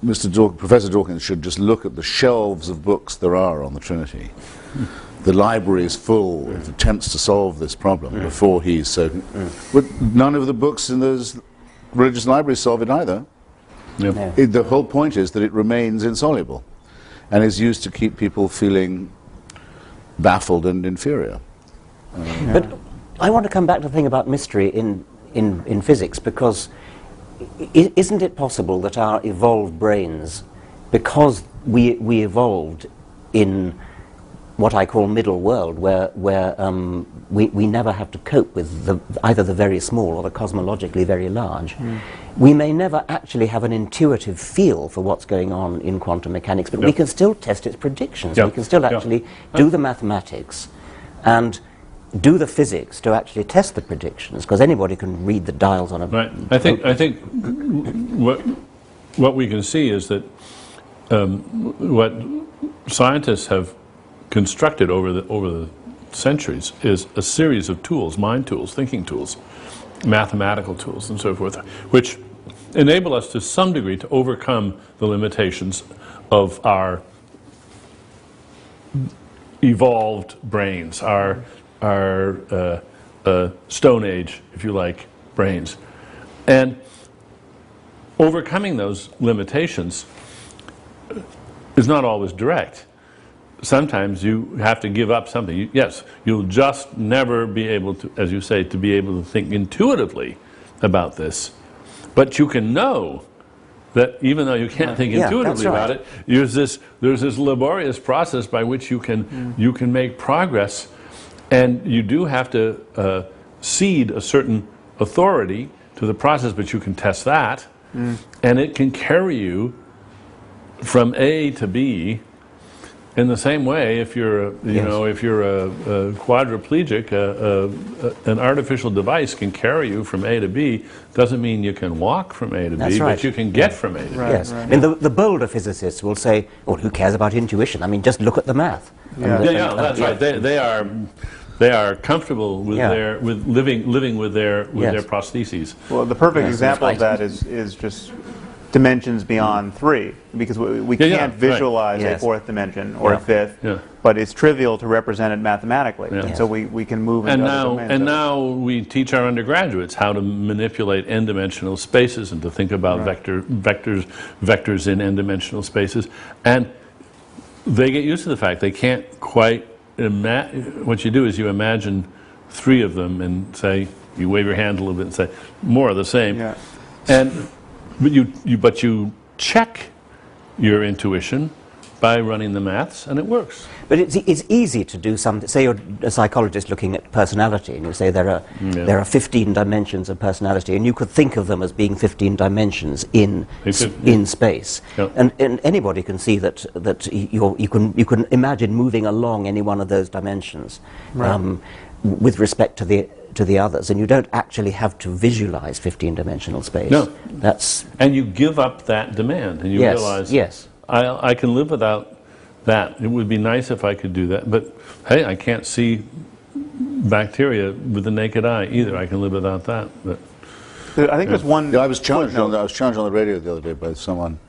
Professor Dawkins should just look at the shelves of books there are on the Trinity. The library is full of attempts to solve this problem before he's so... But none of the books in those religious libraries solve it either. The whole point is that it remains insoluble. and is used to keep people feeling baffled and inferior. But I want to come back to the thing about mystery in physics, because isn't it possible that our evolved brains, because we evolved in what I call middle world, where we never have to cope with either the very small or the cosmologically very large, we may never actually have an intuitive feel for what's going on in quantum mechanics, but we can still test its predictions. We can still actually do the mathematics and do the physics to actually test the predictions, because anybody can read the dials on a... Right. I think what we can see is that what scientists have constructed over the centuries is a series of tools, mind tools, thinking tools, mathematical tools, and so forth, which enable us to some degree to overcome the limitations of our evolved brains, our Stone Age, if you like, brains. And overcoming those limitations is not always direct. Sometimes you have to give up something. Yes, you'll just never be able to, as you say, to be able to think intuitively about this. But you can know that even though you can't think intuitively about it, there's this laborious process by which you can make progress, and you do have to cede a certain authority to the process, but you can test that, and it can carry you from A to B. In the same way, if you're if you're a quadriplegic, an artificial device can carry you from A to B. Doesn't mean you can walk from A to B, but you can get from A to B. Yes, I mean the bolder physicists will say, "Well, who cares about intuition? I mean, just look at the math." That's right. They are comfortable with living with their prostheses. Well, the perfect example of that is just dimensions beyond 3, because we can't visualize a 4th dimension or a 5th, but it's trivial to represent it mathematically, and so we can move into other domains. And now we teach our undergraduates how to manipulate n-dimensional spaces and to think about vectors in n-dimensional spaces, and they get used to the fact they can't quite imagine. What you do is you imagine 3 of them and say, you wave your hand a little bit and say, more of the same, But you check your intuition by running the maths, and it works. But it's easy to do something. Say you're a psychologist looking at personality, and you say there are 15 dimensions of personality, and you could think of them as being 15 dimensions in space. Yeah. And anybody can see that you can imagine moving along any one of those dimensions with respect to the others, and you don't actually have to visualize 15-dimensional space. No, and you give up that demand, and you realize, I can live without that. It would be nice if I could do that, but hey, I can't see bacteria with the naked eye either. I can live without that. But I think there's one. I was challenged on the radio the other day by someone.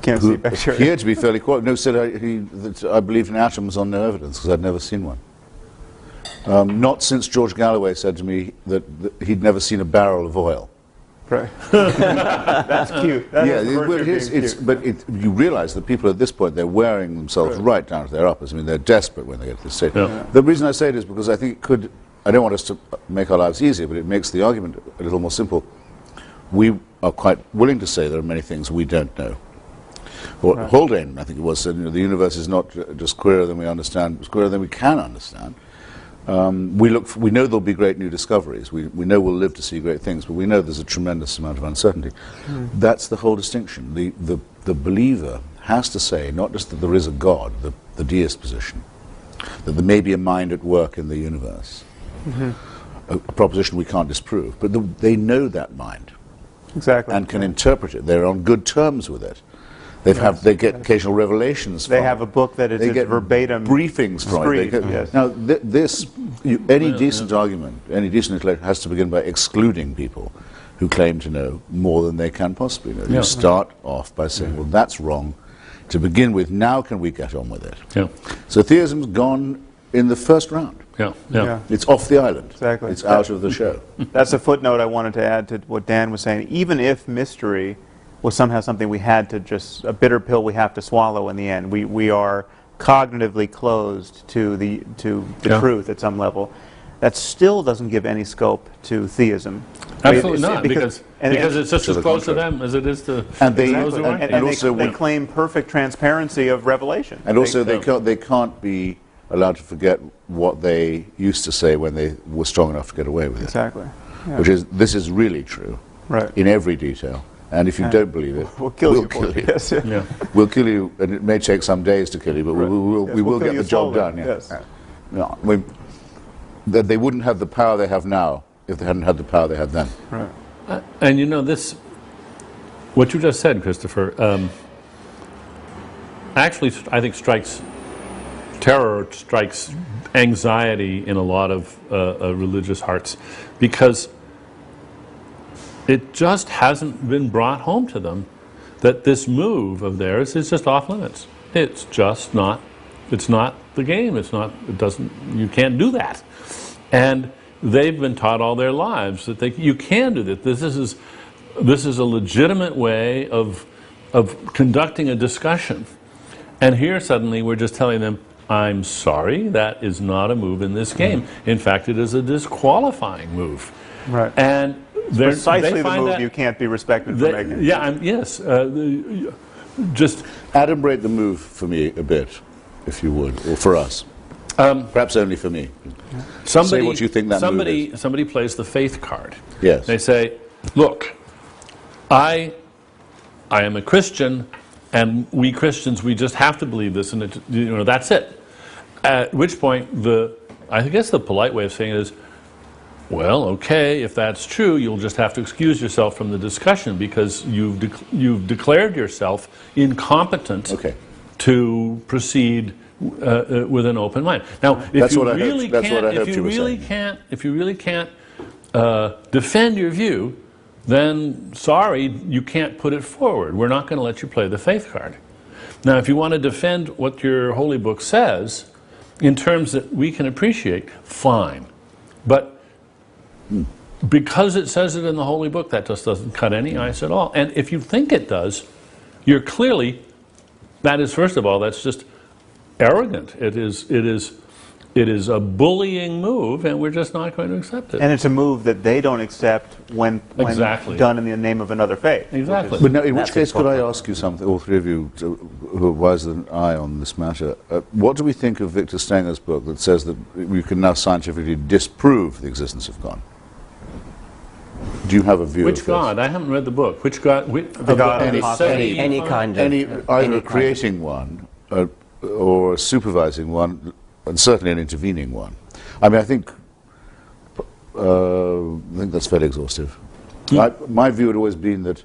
Can't see bacteria. He had to be fairly quiet. No, said that I believed in atoms on no evidence because I'd never seen one. Not since George Galloway said to me that he'd never seen a barrel of oil. Right. That's cute. But you realize that people at this point, they're wearing themselves right down to their uppers. I mean, they're desperate when they get to this stage. Yeah. The reason I say it is because I think it could, I don't want us to make our lives easier, but it makes the argument a little more simple. We are quite willing to say there are many things we don't know. Haldane, I think it was, said, the universe is not just queerer than we understand, it's queerer than we can understand. We know there'll be great new discoveries. We know we'll live to see great things, but we know there's a tremendous amount of uncertainty. That's the whole distinction. The believer has to say not just that there is a God, the deist position, that there may be a mind at work in the universe, a proposition we can't disprove, but they know that mind, and can interpret it. They're on good terms with it. They get occasional revelations from it. They have a book that is verbatim briefings from it. Now, any decent argument, any decent intellect has to begin by excluding people who claim to know more than they can possibly know. You start off by saying, well, that's wrong to begin with. Now can we get on with it? Yeah. So theism's gone in the first round. It's off the island. Exactly. It's out of the show. That's a footnote I wanted to add to what Dan was saying. Even if mystery was somehow something we had to just, a bitter pill we have to swallow in the end. We are cognitively closed to the truth at some level. That still doesn't give any scope to theism. Absolutely not, because it's just as close to them as it is to those who aren't. And also they claim perfect transparency of revelation. And also they can't be allowed to forget what they used to say when they were strong enough to get away with it. Exactly. Yeah. Which is, this is really true, right, in every detail. And if you don't believe it, we'll kill you. Yes. Yeah. We'll kill you, and it may take some days to kill you, but we will get the job done. Yeah. Yes. No, I mean, that they wouldn't have the power they have now if they hadn't had the power they had then. Right. And you know, this, what you just said, Christopher, actually, I think strikes terror, strikes anxiety in a lot of religious hearts, because it just hasn't been brought home to them that this move of theirs is just off limits. It's just not. It's not the game. It's not. It doesn't. You can't do that. And they've been taught all their lives that you can do that. This is a legitimate way of conducting a discussion. And here suddenly we're just telling them, I'm sorry, that is not a move in this game. In fact, it is a disqualifying move. Right. And precisely the move you can't be respected for making. Yeah, yes. Just adumbrate the move for me a bit, if you would, or for us. Perhaps only for me. Say what you think that move is. Somebody plays the faith card. Yes. They say, look, I am a Christian, and we Christians, we just have to believe this, and that's it. At which point, I guess the polite way of saying it is, well, okay, if that's true, you'll just have to excuse yourself from the discussion because you've declared yourself incompetent to proceed with an open mind. Now, if you really can't defend your view, then sorry, you can't put it forward. We're not going to let you play the faith card. Now, if you want to defend what your holy book says in terms that we can appreciate, fine. But because it says it in the holy book, that just doesn't cut any ice at all. And if you think it does, you're clearly, that is, first of all, that's just arrogant. It is a bullying move, and we're just not going to accept it. And it's a move that they don't accept when done in the name of another faith. Exactly. But now, in which case, could I ask you something, all three of you who are wiser than I on this matter? What do we think of Victor Stenger's book that says that we can now scientifically disprove the existence of God? Do you have a view of this? Which God? I haven't read the book. Which God? The God of possibility. Any kind of... Either creating one, or supervising one, and certainly an intervening one. I mean, I think that's fairly exhaustive. My view had always been that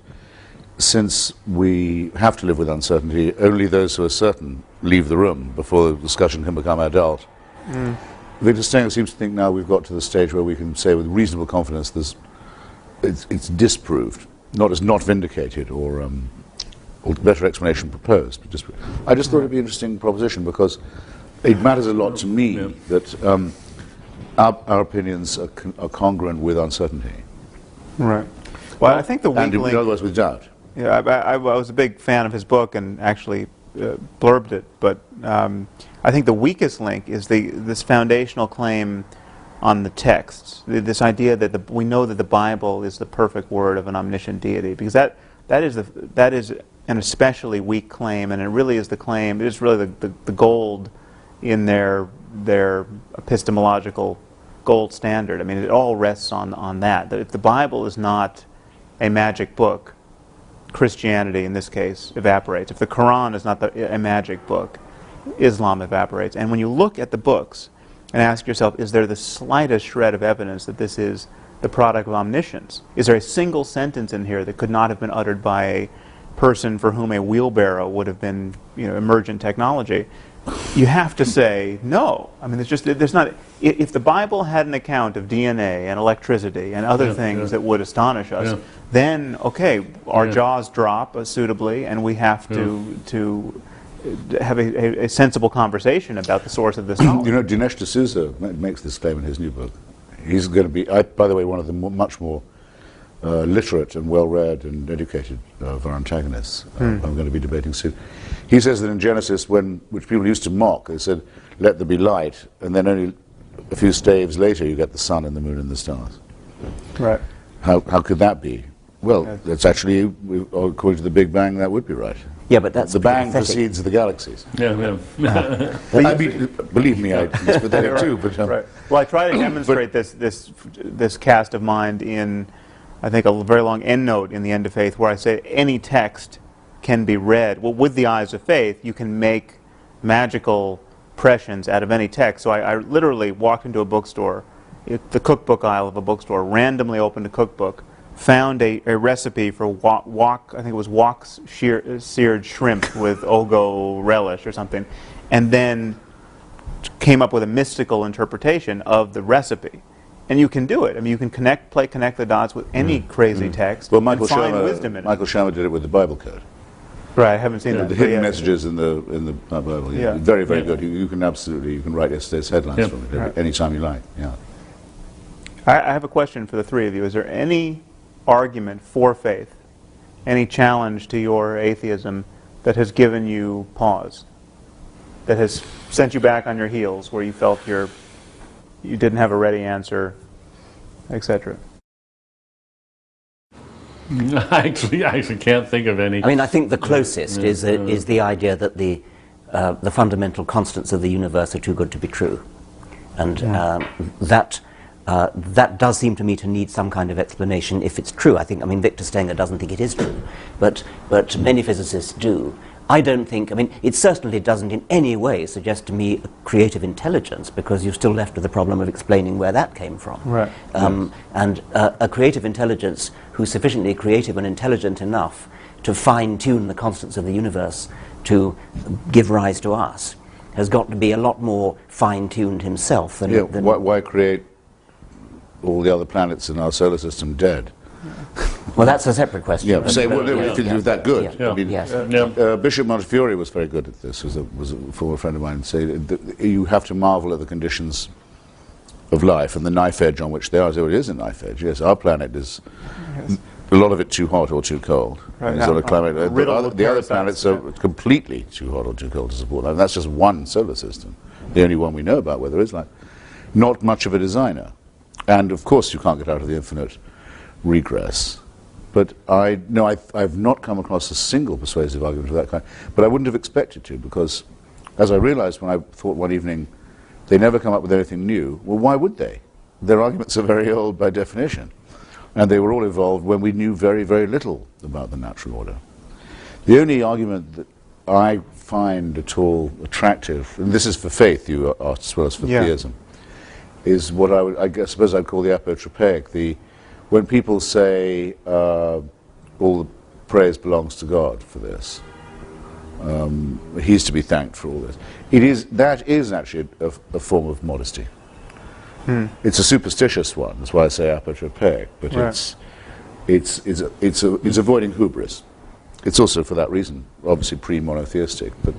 since we have to live with uncertainty, only those who are certain leave the room before the discussion can become adult. Victor Stenger seems to think now we've got to the stage where we can say with reasonable confidence it's disproved, not vindicated or better explanation proposed. But I just thought it'd be an interesting proposition because it matters a lot to me that our opinions are congruent with uncertainty. Right. Well, I think the weak link... in other words, with doubt. Yeah, I was a big fan of his book and actually blurbed it, but I think the weakest link is this foundational claim on the texts, this idea that we know that the Bible is the perfect word of an omniscient deity, because that is an especially weak claim, and it really is the claim. It is really the gold in their epistemological gold standard. I mean, it all rests on that if the Bible is not a magic book, Christianity in this case evaporates. If the Quran is not a magic book, Islam evaporates. And when you look at the books and ask yourself, is there the slightest shred of evidence that this is the product of omniscience? Is there a single sentence in here that could not have been uttered by a person for whom a wheelbarrow would have been, emergent technology? You have to say no. I mean, there's not. If the Bible had an account of DNA and electricity and other things that would astonish us, then okay, our jaws drop suitably, and we have to have a sensible conversation about the source of this knowledge. Dinesh D'Souza makes this claim in his new book. He's going to be, by the way, one of the much more literate and well-read and educated of our antagonists. I'm going to be debating soon. He says that in Genesis, which people used to mock, they said, "Let there be light," and then only a few staves later you get the sun and the moon and the stars. Right. How could that be? Well, that's actually, according to the Big Bang, that would be right. Yeah, but that's The bang pathetic. precedes the galaxies. Yeah, yeah. I mean, believe me, it's pathetic too. But Right. Well, I try to demonstrate this cast of mind in, I think, a very long endnote in The End of Faith, where I say any text can be read. Well, with the eyes of faith, you can make magical impressions out of any text. So I literally walked into a bookstore, the cookbook aisle of a bookstore, randomly opened a cookbook, found a recipe for wok, I think it was wok seared shrimp with Ogo relish or something, and then came up with a mystical interpretation of the recipe. And you can do it. I mean, you can connect the dots with any crazy text well, and find wisdom in it. Michael Shermer did it with the Bible Code. Right, I haven't seen that. The hidden messages in the Bible. Yeah. Very, very good. You can write yesterday's headlines from it anytime you like. Yeah. I have a question for the three of you. Is there any argument for faith, any challenge to your atheism that has given you pause, that has sent you back on your heels, where you felt you didn't have a ready answer, etc.? I actually can't think of any. I mean, I think the closest is the idea that the fundamental constants of the universe are too good to be true, and that does seem to me to need some kind of explanation if it's true. I mean, Victor Stenger doesn't think it is true, but many physicists do. I don't think, I mean, it certainly doesn't in any way suggest to me a creative intelligence, because you're still left with the problem of explaining where that came from. Right. And a creative intelligence who's sufficiently creative and intelligent enough to fine-tune the constants of the universe to give rise to us has got to be a lot more fine-tuned himself than... Why create all the other planets in our solar system dead? Well, that's a separate question. Yeah, say, well, if you're that good. Yeah. I mean, Yes. Bishop Montefiore was very good at this, was a former friend of mine, say that you have to marvel at the conditions of life and the knife edge on which they are. So it is a knife edge, yes. Our planet is, a lot of it too hot or too cold. Right. Sort of climate. The other planets are yeah. completely too hot or too cold to support life. And that's just one solar system, the only one we know about where there is life. Not much of a designer. And of course you can't get out of the infinite regress. But I've not come across a single persuasive argument of that kind. But I wouldn't have expected to, because as I realized when I thought one evening, they never come up with anything new. Well, why would they? Their arguments are very old by definition. And they were all evolved when we knew very, very little about the natural order. The only argument that I find at all attractive, and this is for faith, you asked, as well as for theism, is what I suppose I'd call the apotropaic, when people say all the praise belongs to God for this, he's to be thanked for all this. That is actually a form of modesty. It's a superstitious one. That's why I say apotropaic. But it's avoiding hubris. It's also for that reason, obviously pre-monotheistic. But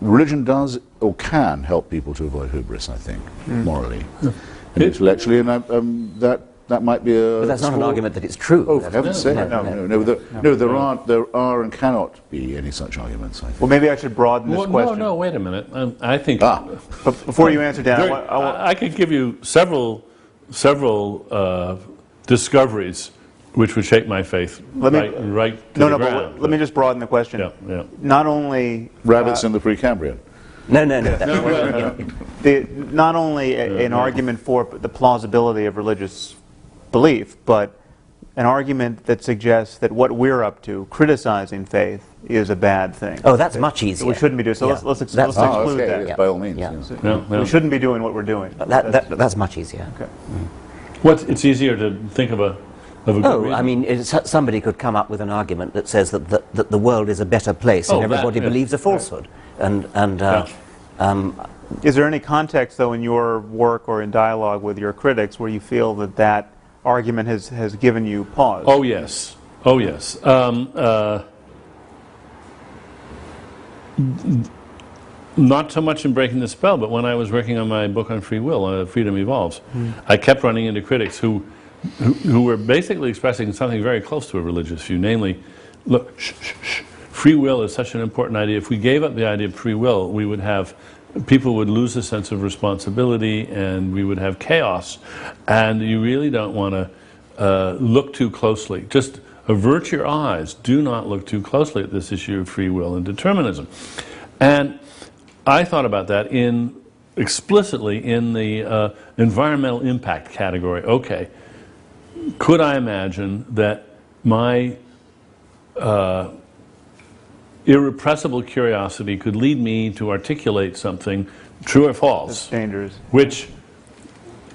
religion does or can help people to avoid hubris, I think, morally and intellectually, and that might be a... But that's not an argument that it's true. Oh, for heaven's sake. No, there are and cannot be any such arguments, I think. Well, maybe I should broaden this question. No, wait a minute. I think... But before you answer, Dan, I could give you several discoveries which would shake my faith right to the ground. But let me just broaden the question. Yeah. Not only... Rabbits in the Precambrian. No. Not only an argument for the plausibility of religious belief, but an argument that suggests that what we're up to, criticizing faith, is a bad thing. Oh, that's much easier. We shouldn't be doing so. Yeah. Let's exclude that. Yes, by all means. Yeah. We shouldn't be doing what we're doing. That's much easier. Okay. It's easier to think of a good reason. I mean, somebody could come up with an argument that says that the world is a better place and everybody believes a falsehood. Is there any context, though, in your work or in dialogue with your critics where you feel that argument has given you pause? Oh, yes. Not so much in Breaking the Spell, but when I was working on my book on free will, Freedom Evolves, I kept running into critics who who were basically expressing something very close to a religious view, namely, look, free will is such an important idea. If we gave up the idea of free will, we would have people would lose a sense of responsibility, and we would have chaos. And you really don't want to look too closely. Just avert your eyes. Do not look too closely at this issue of free will and determinism. And I thought about that explicitly in the environmental impact category. Okay, could I imagine that my irrepressible curiosity could lead me to articulate something, true or false, That's dangerous, which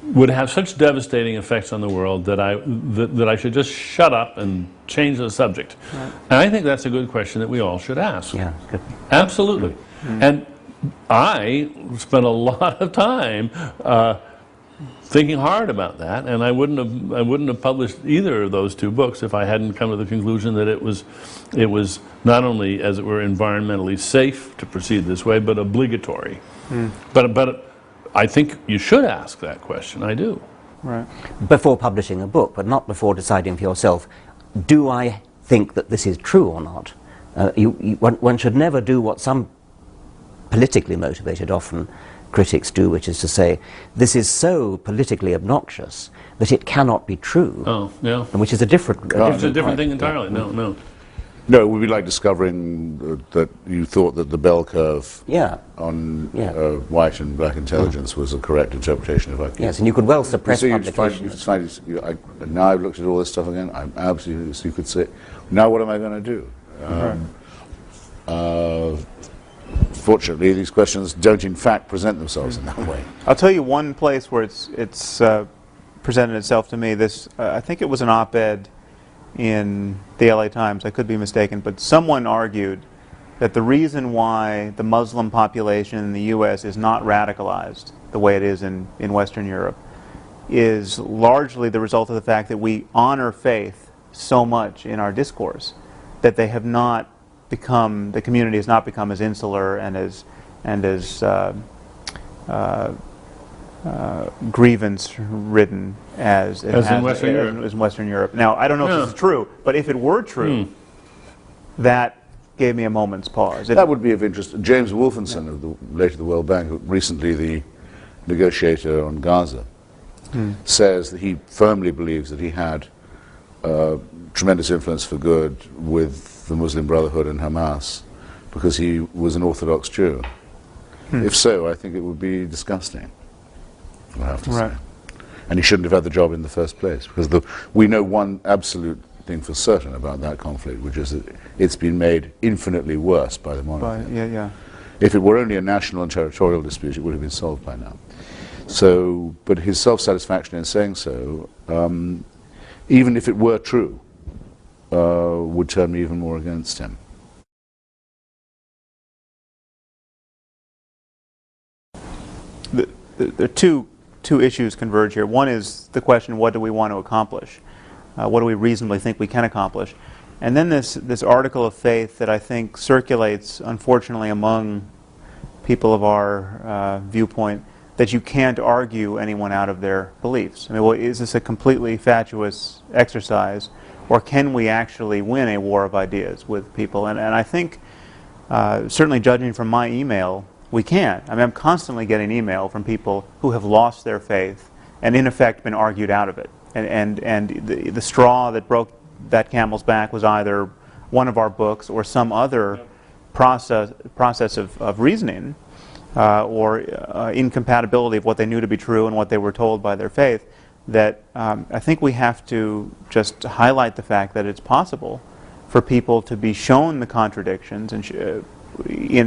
would have such devastating effects on the world that I should just shut up and change the subject? Right. And I think that's a good question that we all should ask. Yeah, good. Absolutely. Mm-hmm. And I spent a lot of time thinking hard about that, and I wouldn't have published either of those two books if I hadn't come to the conclusion that it was not only, as it were, environmentally safe to proceed this way, but obligatory. Mm. But I think you should ask that question. I do. Right. Before publishing a book, but not before deciding for yourself, do I think that this is true or not? One should never do what some politically motivated, often, critics do, which is to say, this is so politically obnoxious that it cannot be true. Oh, yeah. Which is a different thing entirely. Yeah. No. No, it would be like discovering that you thought that the bell curve on white and black intelligence was a correct interpretation of IQ. Yes, and you could well suppress publication. Now I've looked at all this stuff again, I'm absolutely, so you could say, now what am I going to do? Fortunately, these questions don't in fact present themselves in that way. I'll tell you one place where it's presented itself to me. This I think it was an op-ed in the LA Times, I could be mistaken, but someone argued that the reason why the Muslim population in the U.S. is not radicalized the way it is in Western Europe is largely the result of the fact that we honor faith so much in our discourse that they have not become, the community has not become as insular and as grievance-ridden as in Western Europe. As in Western Europe. Now, I don't know if this is true, but if it were true, that gave me a moment's pause. That would be of interest. James Wolfenson, of later the World Bank, recently the negotiator on Gaza, says that he firmly believes that he had tremendous influence for good with the Muslim Brotherhood and Hamas because he was an Orthodox Jew. If so, I think it would be disgusting, I have to say. And he shouldn't have had the job in the first place, because we know one absolute thing for certain about that conflict, which is that it's been made infinitely worse by the monarchy. If it were only a national and territorial dispute, it would have been solved by now. So, but his self-satisfaction in saying so, even if it were true, would turn me even more against him. There are two issues converge here. One is the question, what do we want to accomplish? What do we reasonably think we can accomplish? And then this article of faith that I think circulates, unfortunately, among people of our viewpoint, that you can't argue anyone out of their beliefs. I mean, well, is this a completely fatuous exercise, or can we actually win a war of ideas with people? And I think, certainly judging from my email, we can. I mean, I'm constantly getting email from people who have lost their faith and in effect been argued out of it. And the straw that broke that camel's back was either one of our books or some other process of reasoning or incompatibility of what they knew to be true and what they were told by their faith, that I think we have to just highlight the fact that it's possible for people to be shown the contradictions and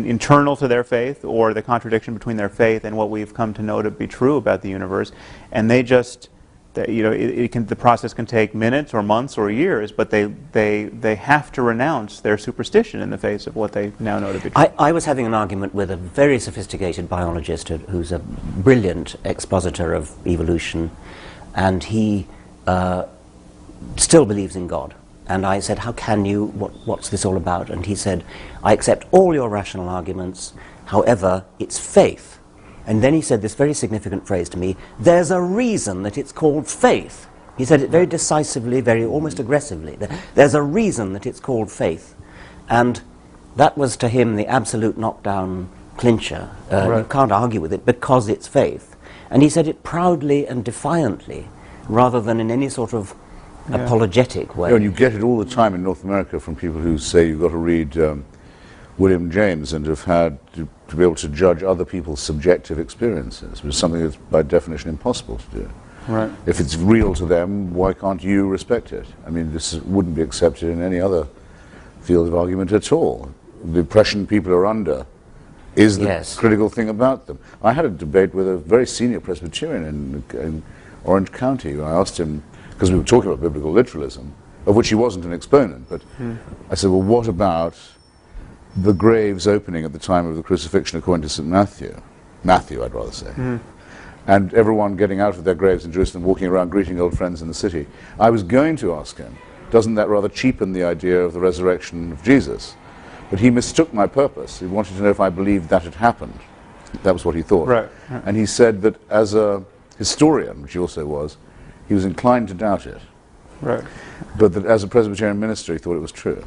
internal to their faith, or the contradiction between their faith and what we've come to know to be true about the universe, and they just, the process can take minutes or months or years, but they have to renounce their superstition in the face of what they now know to be true. I was having an argument with a very sophisticated biologist who's a brilliant expositor of evolution, and he still believes in God. And I said, how can you, what's this all about? And he said, I accept all your rational arguments, however, it's faith. And then he said this very significant phrase to me, there's a reason that it's called faith. He said it very decisively, very almost aggressively. There's a reason that it's called faith, and that was to him the absolute knockdown clincher. You can't argue with it because it's faith. And he said it proudly and defiantly, rather than in any sort of apologetic way. Yeah, and you get it all the time in North America from people who say you've got to read William James and have had to be able to judge other people's subjective experiences, which is something that's by definition impossible to do. Right. If it's real to them, why can't you respect it? I mean, this wouldn't be accepted in any other field of argument at all. The oppression people are under is the critical thing about them. I had a debate with a very senior Presbyterian in Orange County. I asked him, because we were talking about biblical literalism, of which he wasn't an exponent, but I said, well, what about the graves opening at the time of the crucifixion according to St. Matthew, I'd rather say, and everyone getting out of their graves in Jerusalem, walking around greeting old friends in the city. I was going to ask him, doesn't that rather cheapen the idea of the resurrection of Jesus? But he mistook my purpose. He wanted to know if I believed that had happened. That was what he thought. Right. And he said that as a historian, which he also was, he was inclined to doubt it. Right. But that as a Presbyterian minister, he thought it was true.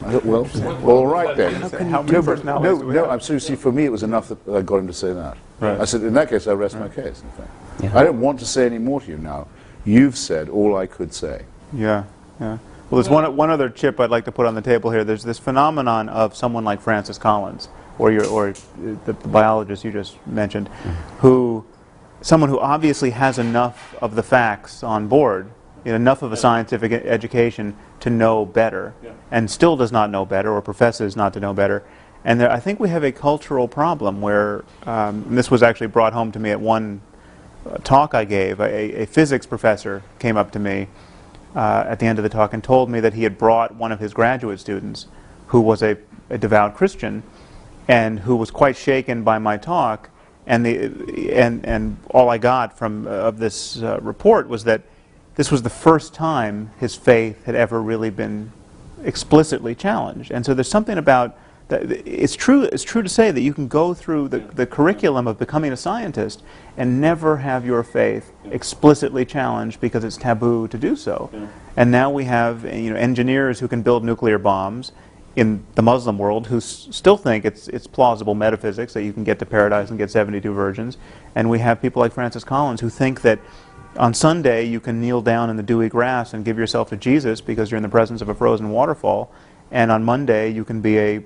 I thought, well, all right then. How many personalities do we have? I'm seriously, for me it was enough that I got him to say that. Right. I said, in that case, I rest my case, in fact. I don't want to say any more to you now. You've said all I could say. Yeah, yeah. Well, there's one other chip I'd like to put on the table here. There's this phenomenon of someone like Francis Collins, or the biologist you just mentioned, someone who obviously has enough of the facts on board, enough of a scientific education to know better, and still does not know better, or professes not to know better. And I think we have a cultural problem where, and this was actually brought home to me at one talk I gave. A physics professor came up to me at the end of the talk and told me that he had brought one of his graduate students who was a devout Christian and who was quite shaken by my talk, and all I got from of this report was that this was the first time his faith had ever really been explicitly challenged. And so there's something about that. It's true to say that you can go through the curriculum of becoming a scientist and never have your faith explicitly challenged because it's taboo to do so. And now we have engineers who can build nuclear bombs in the Muslim world who still think it's plausible metaphysics that you can get to paradise and get 72 virgins. And we have people like Francis Collins who think that on Sunday you can kneel down in the dewy grass and give yourself to Jesus because you're in the presence of a frozen waterfall, and on Monday you can be a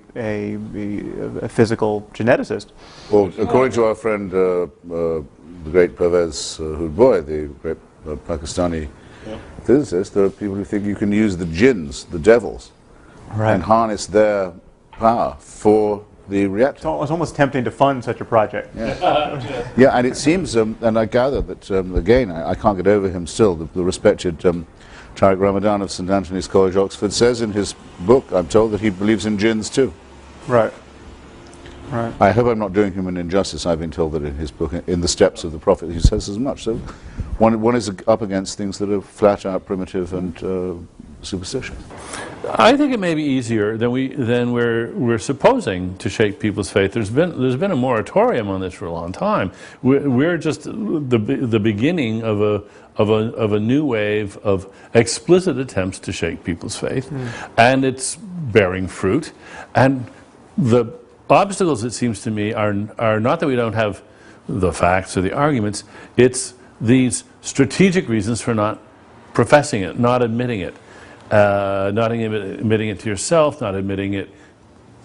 physical geneticist. Well, according to our friend, the great Pervez Hoodboy, the great Pakistani physicist, there are people who think you can use the jinns, the devils, and harness their power for the reactor. It's almost tempting to fund such a project. Yeah, and it seems, and I gather that, again, I can't get over him still, the respected Tariq Ramadan of St. Anthony's College, Oxford, says in his book, I'm told, that he believes in jinns too. Right. Right. I hope I'm not doing him an injustice. I've been told that in his book, In the Steps of the Prophet, he says as much. So one is up against things that are flat out primitive and superstitious. I think it may be easier than we're supposing to shake people's faith. There's been a moratorium on this for a long time. We're just the beginning of a new wave of explicit attempts to shake people's faith, and it's bearing fruit. And the obstacles, it seems to me, are not that we don't have the facts or the arguments. It's these strategic reasons for not professing it, not admitting it. Not admitting it to yourself, not admitting it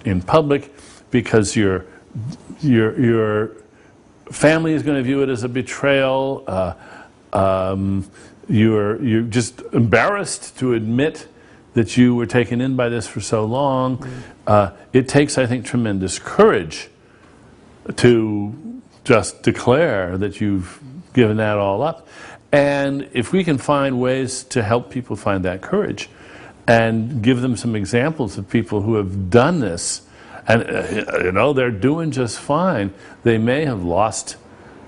in public, because your family is going to view it as a betrayal. You're just embarrassed to admit that you were taken in by this for so long. It takes, I think, tremendous courage to just declare that you've given that all up. And if we can find ways to help people find that courage and give them some examples of people who have done this, and they're doing just fine. They may have lost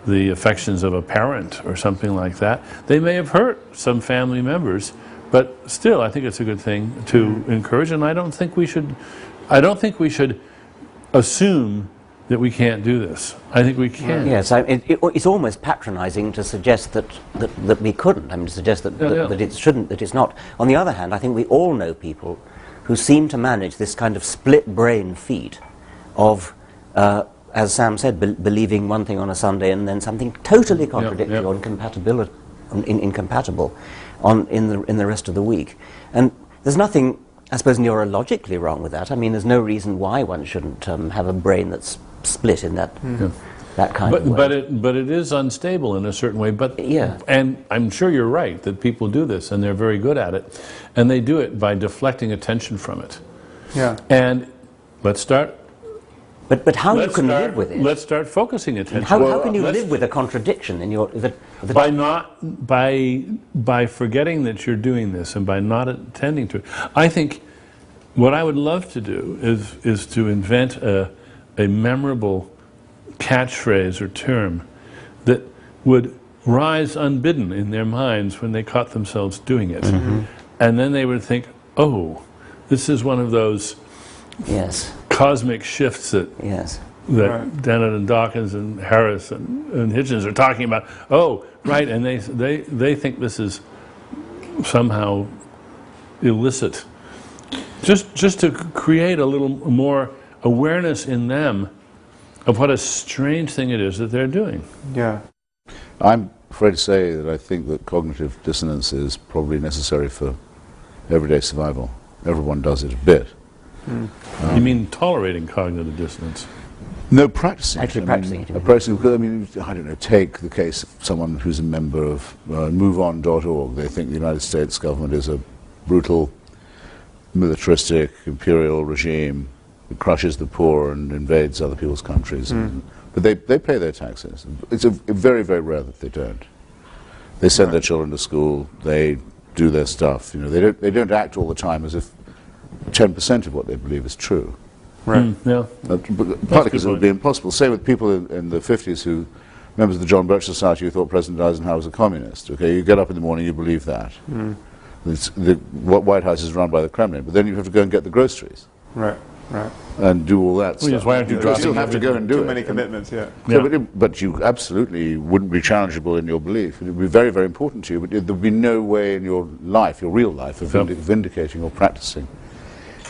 the affections of a parent or something like that. They may have hurt some family members, but still, I think it's a good thing to encourage. And I don't think we should assume that we can't do this. I think we can. Yes, it's almost patronising to suggest that we couldn't. I mean, to suggest that it shouldn't, that it's not. On the other hand, I think we all know people who seem to manage this kind of split brain feat of, as Sam said, believing one thing on a Sunday and then something totally contradictory or incompatible in the rest of the week. And there's nothing, I suppose, neurologically wrong with that. I mean, there's no reason why one shouldn't have a brain that's split in that that kind of way. But it is unstable in a certain way. But and I'm sure you're right that people do this and they're very good at it, and they do it by deflecting attention from it. Yeah. And let's start. But how you can live with it? Let's start focusing attention. How can you live with a contradiction in your by forgetting that you're doing this and by not attending to it? I think what I would love to do is to invent a memorable catchphrase or term that would rise unbidden in their minds when they caught themselves doing it. Mm-hmm. And then they would think, oh, this is one of those cosmic shifts that Dennett and Dawkins and Harris and Hitchens are talking about. Oh, right, and they think this is somehow illicit. Just to create a little more awareness in them of what a strange thing it is that they're doing. Yeah. I'm afraid to say that I think that cognitive dissonance is probably necessary for everyday survival. Everyone does it a bit. You mean tolerating cognitive dissonance? No, practicing. Actually practicing it. Practicing, because, I mean, I don't know, take the case of someone who's a member of MoveOn.org. They think the United States government is a brutal, militaristic, imperial regime that crushes the poor and invades other people's countries. But they pay their taxes. It's very, very rare that they don't. They send their children to school. They do their stuff. You know, they don't act all the time as if 10% of what they believe is true. Right. Partly because it would be impossible. Say with people in the 50s who, members of the John Birch Society, who thought President Eisenhower was a communist. Okay, you get up in the morning, you believe that. The White House is run by the Kremlin, but then you have to go and get the groceries. Right. And do all that stuff. Why aren't you dropping? You still have to go and do it. Too many commitments, But you absolutely wouldn't be challengeable in your belief. It would be very, very important to you, but there would be no way in your life, your real life, of vindicating or practicing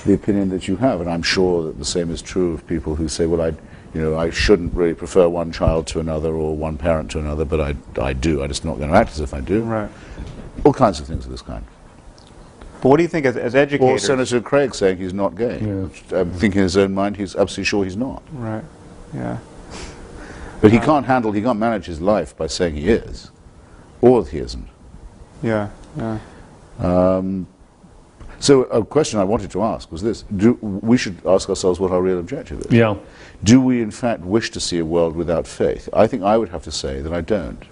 the opinion that you have. And I'm sure that the same is true of people who say, well, I shouldn't really prefer one child to another or one parent to another, but I do. I'm just not going to act as if I do. Right. All kinds of things of this kind. But what do you think as educators? Or Senator Craig saying he's not gay. I'm thinking in his own mind he's absolutely sure he's not. Right, yeah. But he can't manage his life by saying he is, or he isn't. Yeah. So a question I wanted to ask was this. We should ask ourselves what our real objective is. Yeah. Do we in fact wish to see a world without faith? I think I would have to say that I don't.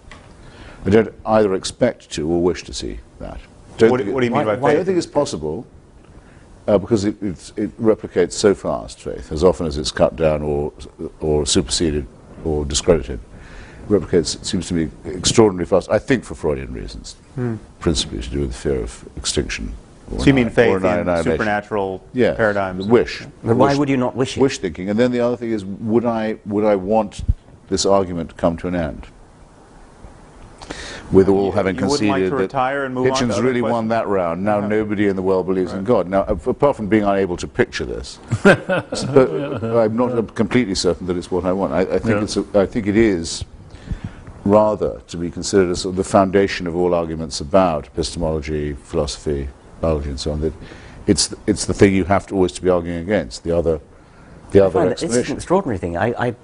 I don't either expect to or wish to see that. What do you mean by faith? I don't think it's possible because it replicates so fast, faith, as often as it's cut down or superseded or discredited. It replicates, it seems to me, extraordinarily fast, I think for Freudian reasons, principally to do with the fear of extinction. So you mean faith in supernatural paradigms? Wish. But why would you not wish it? Wish thinking. And then the other thing is, would I want this argument to come to an end? With all having conceded that Hitchens really won that round. Now nobody in the world believes in God. Now, apart from being unable to picture this, I'm not completely certain that it's what I want. I think it is rather to be considered as sort of the foundation of all arguments about epistemology, philosophy, biology, and so on. That it's the thing you have to always to be arguing against. The other explanation. It's an extraordinary thing. I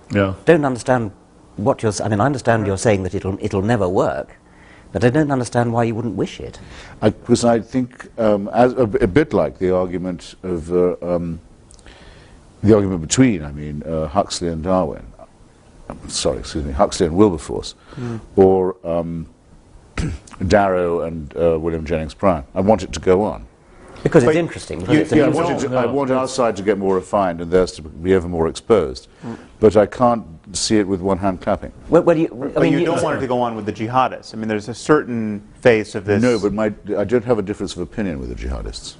don't understand what you're. I mean, I understand you're saying that it'll never work. But I don't understand why you wouldn't wish it. Because I think, as a bit like the argument of between, Huxley and Darwin. Huxley and Wilberforce, or Darrow and William Jennings Bryan. I want it to go on. Because it's interesting. I want our side to get more refined and theirs to be ever more exposed. But I can't see it with one hand clapping. You don't want it to go on with the jihadists. I mean, there's a certain face of this. No, but I don't have a difference of opinion with the jihadists.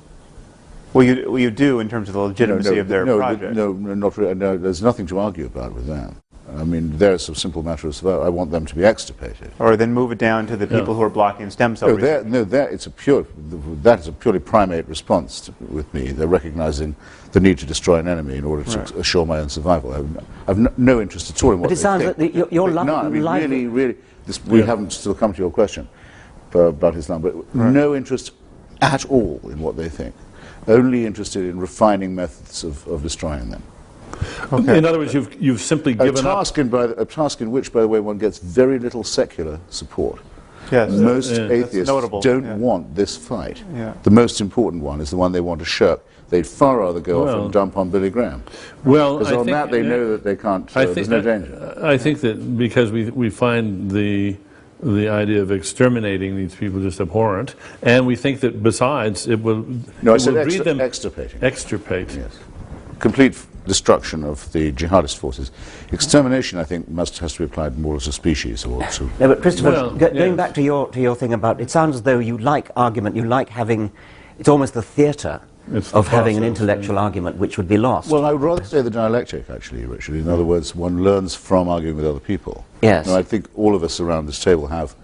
Well, you do in terms of the legitimacy of their project. No, not really. No, there's nothing to argue about with that. I mean, there's a simple matter of survival. I want them to be extirpated. Or then move it down to the people who are blocking stem cell research. That is a purely primate response with me. They're recognizing the need to destroy an enemy in order to assure my own survival. I've no interest at all in what they think. But it sounds like you're really, we haven't still come to your question about Islam, but no interest at all in what they think. Only interested in refining methods of destroying them. Okay. In other words, you've simply given up a task in which, by the way, one gets very little secular support. Yes. Most atheists don't want this fight. Yeah. The most important one is the one they want to shirk. They'd far rather go off and dump on Billy Graham. Well, because on that they know that they can't. There's no danger. I think that because we find the idea of exterminating these people just abhorrent, and we think that besides it will breed them extirpating. Extirpate. Yes. Complete destruction of the jihadist forces. Extermination, I think, has to be applied more as a species. Or to no, but Christopher, going back to your thing about, it sounds as though you like argument, you like having, it's almost the theatre of having an intellectual argument which would be lost. Well, I would rather say the dialectic, actually, Richard. In other words, one learns from arguing with other people. Yes. And I think all of us around this table have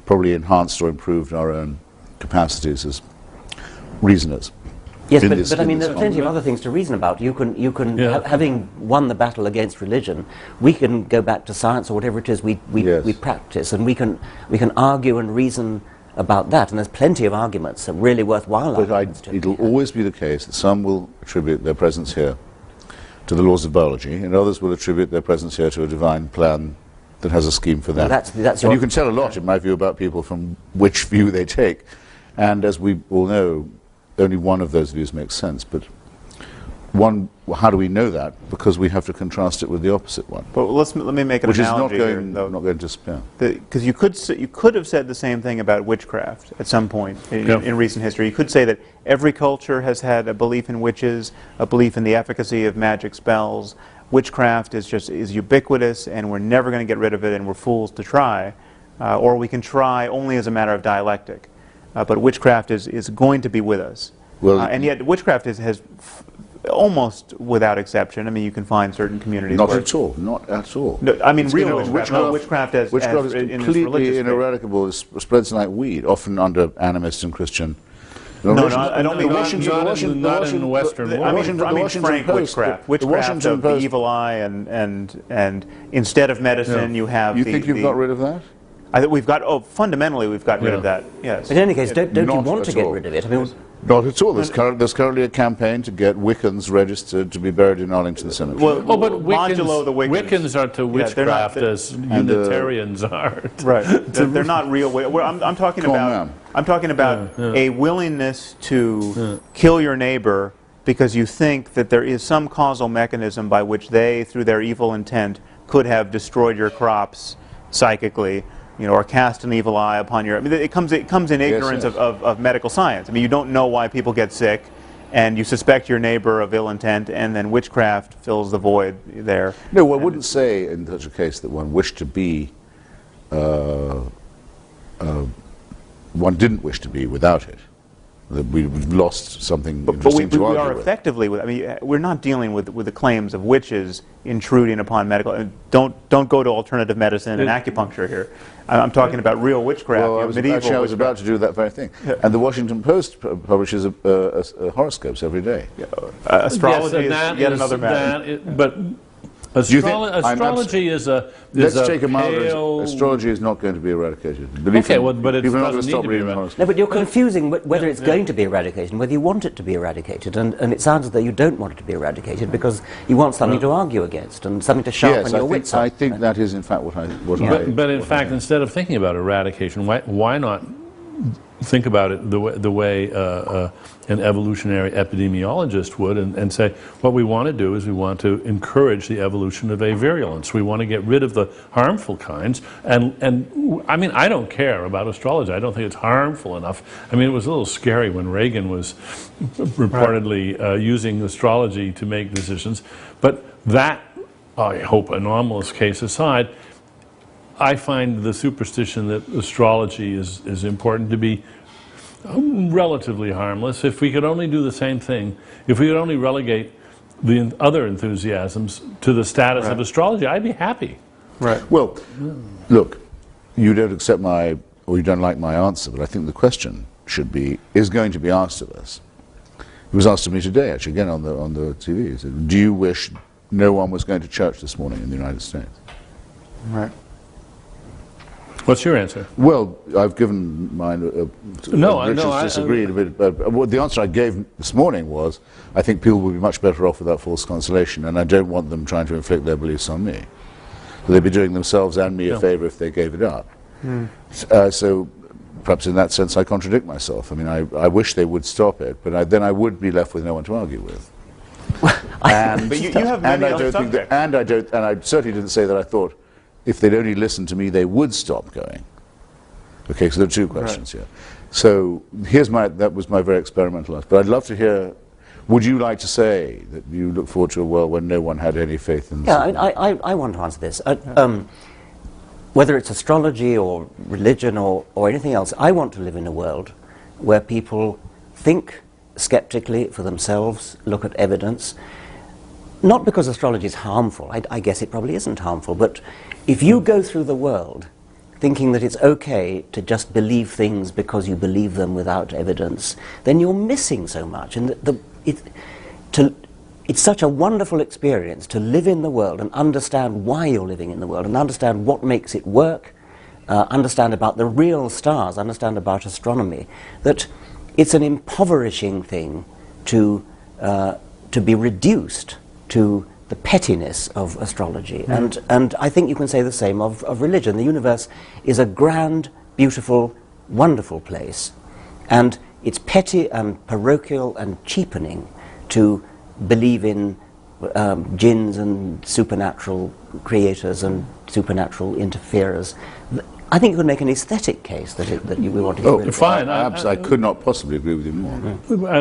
probably enhanced or improved our own capacities as reasoners. Yes, but I mean, there's plenty of other things to reason about. You can having won the battle against religion, we can go back to science or whatever it is we practice, and we can argue and reason about that. And there's plenty of arguments, really worthwhile arguments. But it'll always be the case that some will attribute their presence here to the laws of biology, and others will attribute their presence here to a divine plan that has a scheme for them. That's and you can tell a lot, in my view, about people from which view they take. And as we all know, only one of those views makes sense, but how do we know that? Because we have to contrast it with the opposite one. But let me make an analogy here, though. Not going to spare. Because you could have said the same thing about witchcraft at some point in recent history. You could say that every culture has had a belief in witches, a belief in the efficacy of magic spells. Witchcraft is ubiquitous, and we're never going to get rid of it, and we're fools to try. Or we can try only as a matter of dialectic. But witchcraft is going to be with us. Well, and yet witchcraft has almost without exception. I mean, you can find certain communities Not at all. No, I mean, real witchcraft as is completely ineradicable. It spreads like weed, often under animist and Christian. No, I don't mean not in the Western world. I mean frank witchcraft. Witchcraft of the evil eye, and instead of medicine, you have. You think you've got rid of that? I think we've got. Fundamentally, we've got rid of that. Yes. In any case, don't you want to get rid of it? I mean, not at all. There's currently a campaign to get Wiccans registered to be buried in Arlington Cemetery. Well, but Wiccans are to witchcraft as Unitarians are. Right. They're not real. I'm talking about. I'm talking about a willingness to kill your neighbor because you think that there is some causal mechanism by which they, through their evil intent, could have destroyed your crops psychically. Or cast an evil eye upon your. I mean, it comes in ignorance of medical science. I mean, you don't know why people get sick, and you suspect your neighbor of ill intent, and then witchcraft fills the void there. No, I wouldn't say in such a case that one wished to be. One didn't wish to be without it. That we've lost something interesting to argue we are with. Effectively. I mean, we're not dealing with the claims of witches intruding upon medical. Don't go to alternative medicine and acupuncture here. I'm talking about real witchcraft. Well, I was about to do that very thing. And the Washington Post publishes horoscopes every day. Astrology is yet another matter. But astrology is a pale... Astrology is not going to be eradicated. Okay, but it doesn't need to be eradicated. No, but you're confusing whether it's going to be eradicated and whether you want it to be eradicated. And it sounds as though you don't want it to be eradicated because you want something to argue against and something to sharpen your wits up. I think that is, in fact, what I... But in fact, instead of thinking about eradication, why not think about it the way an evolutionary epidemiologist would and say, what we want to do is we want to encourage the evolution of avirulence. We want to get rid of the harmful kinds. And I mean, I don't care about astrology. I don't think it's harmful enough. I mean, it was a little scary when Reagan was reportedly using astrology to make decisions. But that, I hope, anomalous case aside, I find the superstition that astrology is important to be relatively harmless. If we could only do the same thing, if we could only relegate the other enthusiasms to the status of astrology, I'd be happy. Right. Well, look, you don't accept my, or you don't like my answer, but I think the question is going to be asked of us. It was asked of me today, actually, again on the TV. He said, do you wish no one was going to church this morning in the United States? Right. What's your answer? Well, I've given mine. Richard's disagreed a bit. But the answer I gave this morning was, I think people would be much better off without false consolation, and I don't want them trying to inflict their beliefs on me. So they'd be doing themselves and me a favor if they gave it up. So perhaps in that sense I contradict myself. I mean, I wish they would stop it, but then I would be left with no one to argue with. But you have many other subjects. And I certainly didn't say that I thought if they'd only listened to me, they would stop going. Okay, so there are two questions here. So that was my very experimental answer. But I'd love to hear, would you like to say that you look forward to a world when no one had any faith in Yeah, I want to answer this. Whether it's astrology or religion or anything else, I want to live in a world where people think skeptically for themselves, look at evidence, not because astrology is harmful. I guess it probably isn't harmful, but if you go through the world thinking that it's okay to just believe things because you believe them without evidence, then you're missing so much. And it's such a wonderful experience to live in the world and understand why you're living in the world and understand what makes it work, understand about the real stars, understand about astronomy, that it's an impoverishing thing to be reduced to the pettiness of astrology. And I think you can say the same of religion. The universe is a grand, beautiful, wonderful place. And it's petty and parochial and cheapening to believe in jinns and supernatural creators and supernatural interferers. I think you could make an aesthetic case that we want to get rid of. Fine. I could not possibly agree with you more.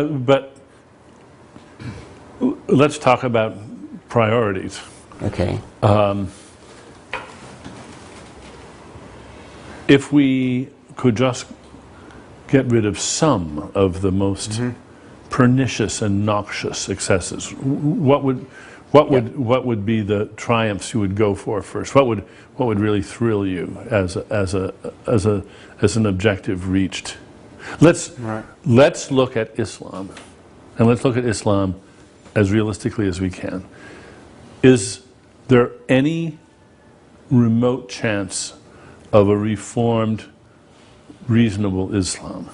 But let's talk about priorities. Okay. If we could just get rid of some of the most pernicious and noxious excesses, what would be the triumphs you would go for first? What would really thrill you as an objective reached? Let's look at Islam, and let's look at Islam as realistically as we can. Is there any remote chance of a reformed, reasonable Islam?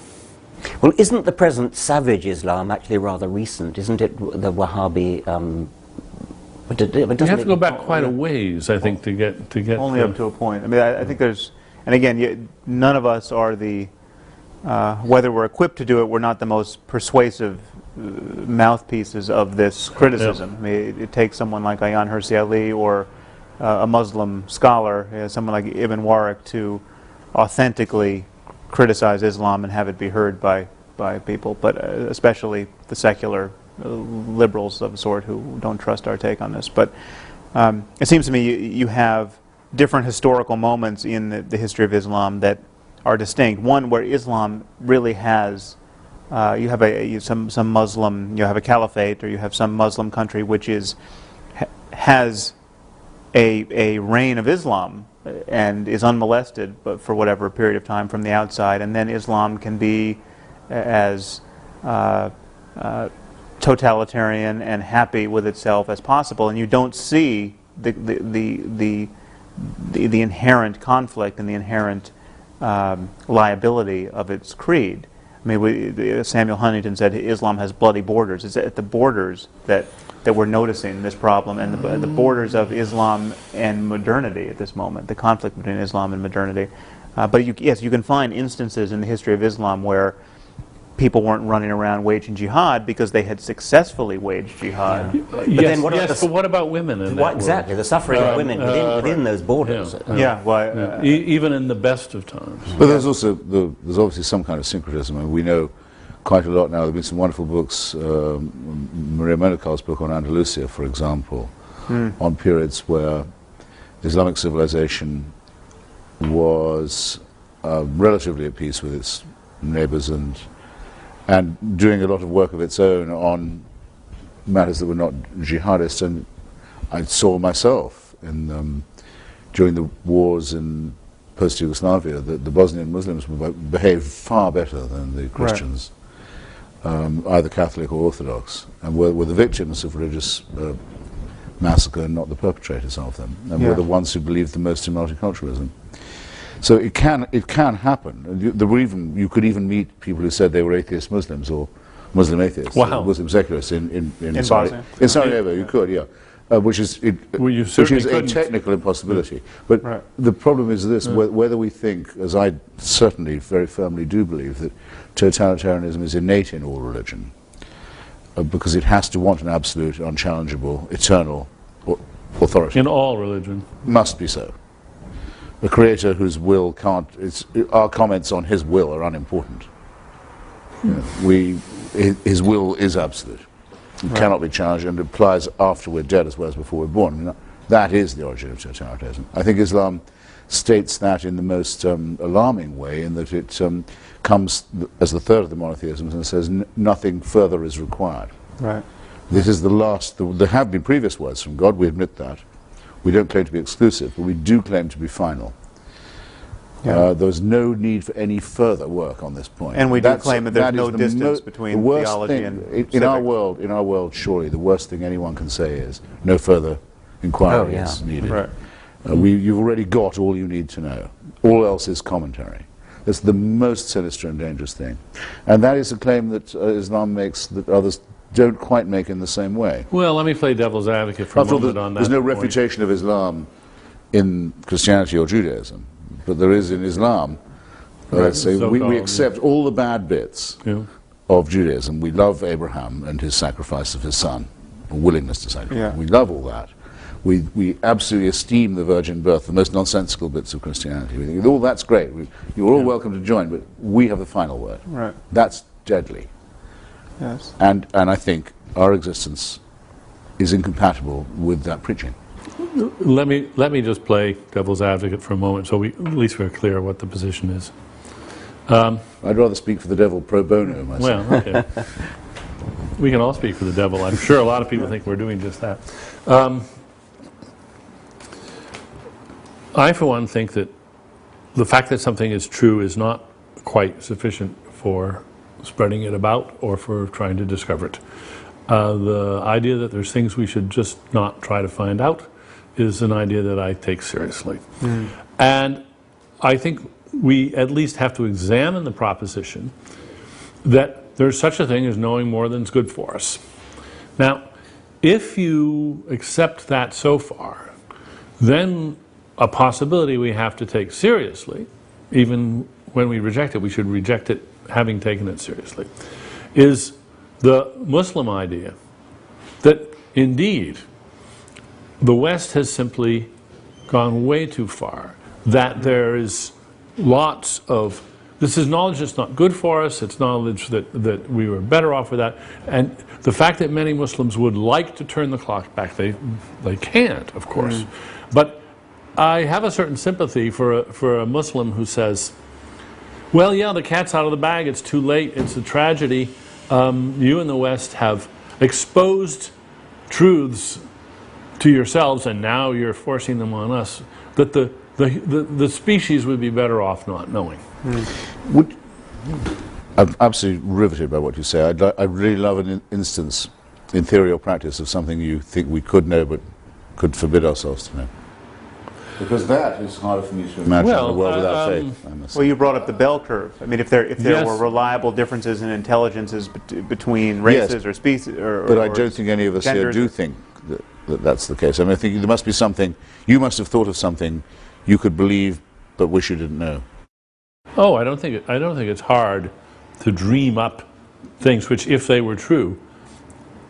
Well, isn't the present savage Islam actually rather recent? Isn't it the Wahhabi? You have to go back quite a ways, I think, to get only up to a point. I mean, I think there's, and again, none of us are whether we're equipped to do it, we're not the most persuasive mouthpieces of this criticism. I mean, it takes someone like Ayaan Hirsi Ali or a Muslim scholar, someone like Ibn Waraq, to authentically criticize Islam and have it be heard by people, but especially the secular liberals of a sort who don't trust our take on this. But it seems to me you have different historical moments in the history of Islam that are distinct. One where Islam really has, you have some Muslim, you have a caliphate, or you have some Muslim country which has a reign of Islam and is unmolested, but for whatever period of time from the outside, and then Islam can be as totalitarian and happy with itself as possible, and you don't see the inherent conflict and the inherent liability of its creed. I mean, Samuel Huntington said Islam has bloody borders. It's at the borders that we're noticing this problem, and the borders of Islam and modernity at this moment, the conflict between Islam and modernity. But yes, you can find instances in the history of Islam where people weren't running around waging jihad because they had successfully waged jihad. Yeah. But then what about women in that exactly, the suffering of women within those borders. Even in the best of times. But there's obviously some kind of syncretism, and we know quite a lot now. There have been some wonderful books, Maria Menacal's book on Andalusia, for example, on periods where Islamic civilization was relatively at peace with its neighbors and and doing a lot of work of its own on matters that were not jihadist. And I saw myself during the wars in post-Yugoslavia that the Bosnian Muslims behaved far better than the Christians, either Catholic or Orthodox, and were the victims of religious massacre and not the perpetrators of them, and were the ones who believed the most in multiculturalism. So it can happen. And you could even meet people who said they were atheist Muslims or Muslim atheists, or Muslim secularists in Bosnia. In Sarajevo. You could, yeah. Which is a technical impossibility. But the problem is this: whether we think, as I certainly very firmly do believe, that totalitarianism is innate in all religion, because it has to want an absolute, unchallengeable, eternal authority. In all religion. Must be so. A creator whose will can't... our comments on his will are unimportant. His will is absolute. It cannot be challenged, and applies after we're dead as well as before we're born. I mean, that is the origin of totalitarianism. I think Islam states that in the most alarming way, in that it comes as the third of the monotheisms and says nothing further is required. Right. This is the last. There have been previous words from God, we admit that. We don't claim to be exclusive, but we do claim to be final. There's no need for any further work on this point. And we do claim that there's no distance between theology and in our world, surely the worst thing anyone can say is no further inquiry is needed. Right. You've already got all you need to know. All else is commentary. That's the most sinister and dangerous thing. And that is a claim that Islam makes that others don't quite make in the same way. Well, let me play devil's advocate for a moment on that. There's no refutation of Islam in Christianity or Judaism, but there is in Islam. Let's say we accept all the bad bits of Judaism. We love Abraham and his sacrifice of his son, or willingness to sacrifice. We love all that. We absolutely esteem the virgin birth, the most nonsensical bits of Christianity. We think, all that's great. You're all welcome to join, but we have the final word. Right. That's deadly. Yes. And I think our existence is incompatible with that preaching. Let me just play devil's advocate for a moment, so at least we're clear what the position is. I'd rather speak for the devil pro bono myself. Well, okay. We can all speak for the devil. I'm sure a lot of people think we're doing just that. I, for one, think that the fact that something is true is not quite sufficient for spreading it about or for trying to discover it. The idea that there's things we should just not try to find out is an idea that I take seriously. And I think we at least have to examine the proposition that there's such a thing as knowing more than's good for us. Now, if you accept that so far, then a possibility we have to take seriously, even when we reject it, we should reject it having taken it seriously, is the Muslim idea that indeed the West has simply gone way too far, that there is lots of, this is knowledge that's not good for us, it's knowledge that we were better off with that, and the fact that many Muslims would like to turn the clock back, they can't, of course. But I have a certain sympathy for a Muslim who says, well, yeah, the cat's out of the bag, it's too late, it's a tragedy. You in the West have exposed truths to yourselves, and now you're forcing them on us, that the species would be better off not knowing. I'm absolutely riveted by what you say. I'd really love an instance, in theory or practice, of something you think we could know but could forbid ourselves to know. Because that is harder for me to imagine in a world without faith. Well, you brought up the bell curve. I mean, if there were reliable differences in intelligences between races or species, but I don't think any of us here do think that that's the case. I mean, I think there must be something. You must have thought of something you could believe, but wish you didn't know. Oh, I don't think it's hard to dream up things which, if they were true,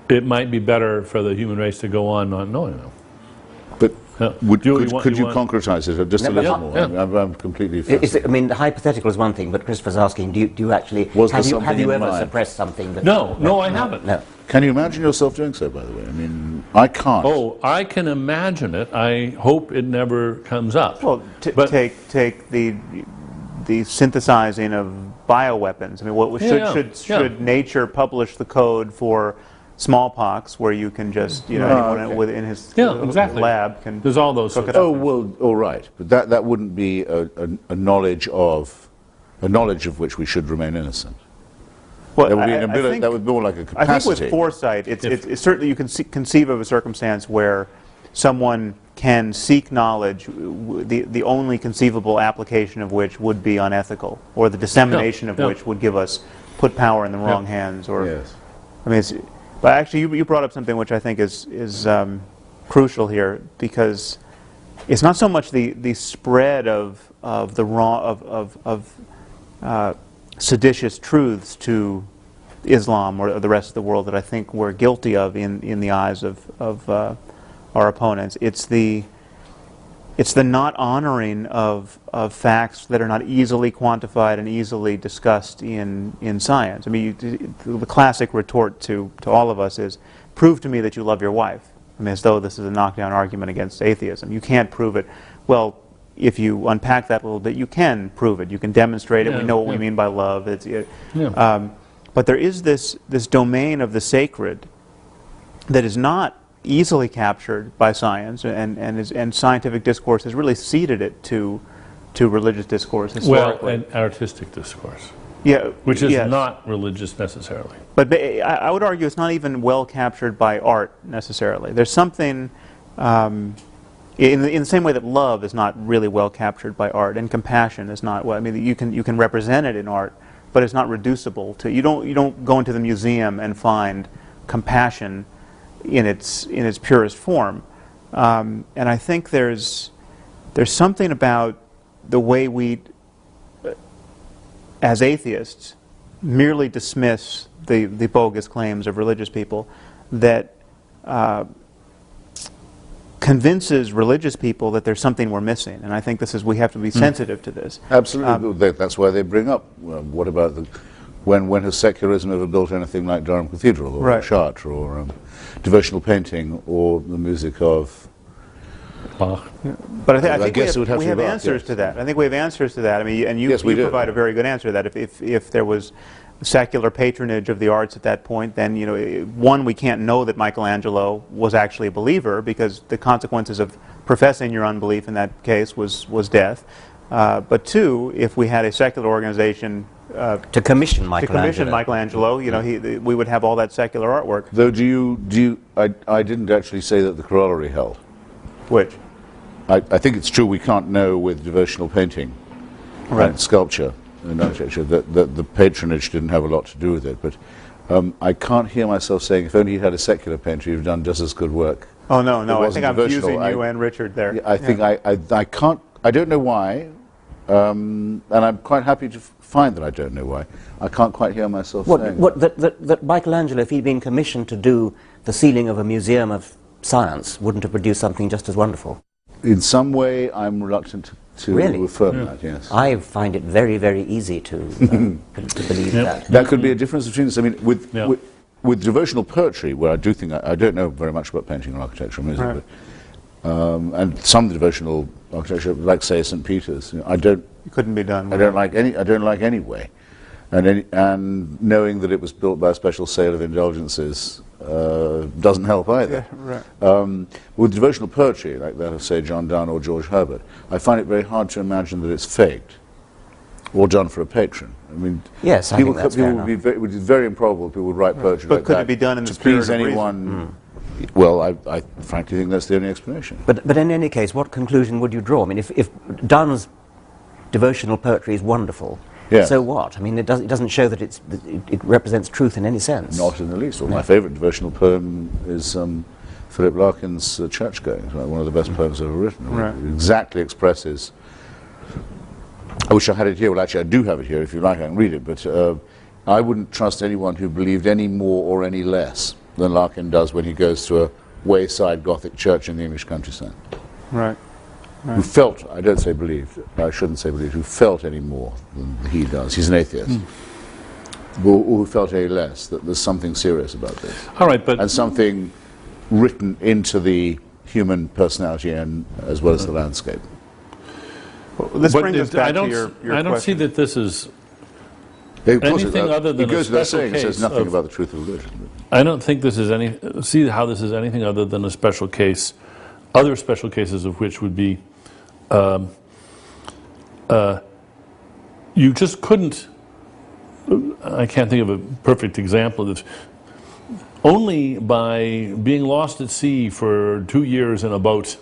it might be better for the human race to go on not knowing them. But could you concretize it just a little more? I'm completely fascinated. I mean, the hypothetical is one thing, but Christopher's asking, do you actually, have you ever suppressed something? That, no, I haven't. No. Can you imagine yourself doing so, by the way? I mean, I can't. Oh, I can imagine it. I hope it never comes up. Well, take the the synthesizing of bioweapons. I mean, what should nature publish the code for smallpox, where you can just anyone within his lab can. There's all those. Oh well, all right, but that wouldn't be a knowledge of which we should remain innocent. Well, that would be more like a capacity. I think with foresight, it's certainly you can conceive of a circumstance where someone can seek knowledge, the only conceivable application of which would be unethical, or the dissemination of which would put power in the wrong hands. Or, yes. I mean, but actually, you brought up something which I think is crucial here, because it's not so much the spread of the wrong seditious truths to Islam or the rest of the world that I think we're guilty of in the eyes of our opponents. It's the not honoring of facts that are not easily quantified and easily discussed in science. I mean, the classic retort to all of us is, prove to me that you love your wife. I mean, as though this is a knockdown argument against atheism. You can't prove it. Well, if you unpack that a little bit, you can prove it. You can demonstrate it. We know what we mean by love. But there is this domain of the sacred that is not easily captured by science, and scientific discourse has really ceded it to religious discourse historically. Well, and artistic discourse. Yeah, which is not religious necessarily. But I would argue it's not even well captured by art necessarily. There's something in the same way that love is not really well captured by art, and compassion is not. Well, I mean, you can represent it in art, but it's not reducible to. You don't go into the museum and find compassion in its purest form. And I think there's something about the way we, as atheists, merely dismiss the bogus claims of religious people that convinces religious people that there's something we're missing. And I think we have to be sensitive to this. Absolutely. That's why they bring up, what about when has secularism ever built anything like Durham Cathedral, or Chartres, or devotional painting, or the music of Bach? But I think we have answers to that. I think we have answers to that. I mean, and you provide a very good answer to that. If there was secular patronage of the arts at that point, then one, we can't know that Michelangelo was actually a believer, because the consequences of professing your unbelief in that case was death. But two, if we had a secular organization to commission Michelangelo, we would have all that secular artwork. Though, I didn't actually say that the corollary held. Which? I think it's true we can't know with devotional painting and sculpture and architecture that the patronage didn't have a lot to do with it. But I can't hear myself saying, if only you had a secular painter, you've done just as good work. Oh, no. I think I'm fusing you and Richard there. I think I can't, I don't know why, and I'm quite happy to find that I don't know why. I can't quite hear myself saying that Michelangelo, if he'd been commissioned to do the ceiling of a museum of science, wouldn't have produced something just as wonderful. In some way, I'm reluctant to affirm that, yes. I find it very, very easy to believe that. That could be a difference between us. I mean, with devotional poetry, where I do think, I don't know very much about painting or architecture or music, but, and some devotional architecture, like, say, St. Peter's, it couldn't be done. I don't like any way. And knowing that it was built by a special sale of indulgences doesn't help either. Yeah, right. With devotional poetry, like that of, say, John Donne or George Herbert, I find it very hard to imagine that it's faked or done for a patron. I mean, yes, it would be very improbable people would write poetry like that. But could it be done in the spirit of anyone? Well, I frankly think that's the only explanation. But in any case, what conclusion would you draw? I mean, if Donne's devotional poetry is wonderful, so what? I mean, it doesn't show that it represents truth in any sense. Not in the least. Well, my favourite devotional poem is Philip Larkin's Churchgoing. It's one of the best poems ever written. Right. It exactly expresses. I wish I had it here. Well, actually, I do have it here. If you like, I can read it. But I wouldn't trust anyone who believed any more or any less than Larkin does when he goes to a wayside Gothic church in the English countryside. Right. Who felt, I don't say believed, I shouldn't say believed, who felt any more than he does. He's an atheist. Or who felt any less, that there's something serious about this. All right, but... And something written into the human personality and as well as the landscape. Well, this But brings us back to your I don't see question. that this is Of course, anything other than it goes a without special saying, it says case nothing of- about the truth of religion. I don't think this is see how this is anything other than a special case, other special cases of which would be, you just couldn't, I can't think of a perfect example of this, only by being lost at sea for 2 years in a boat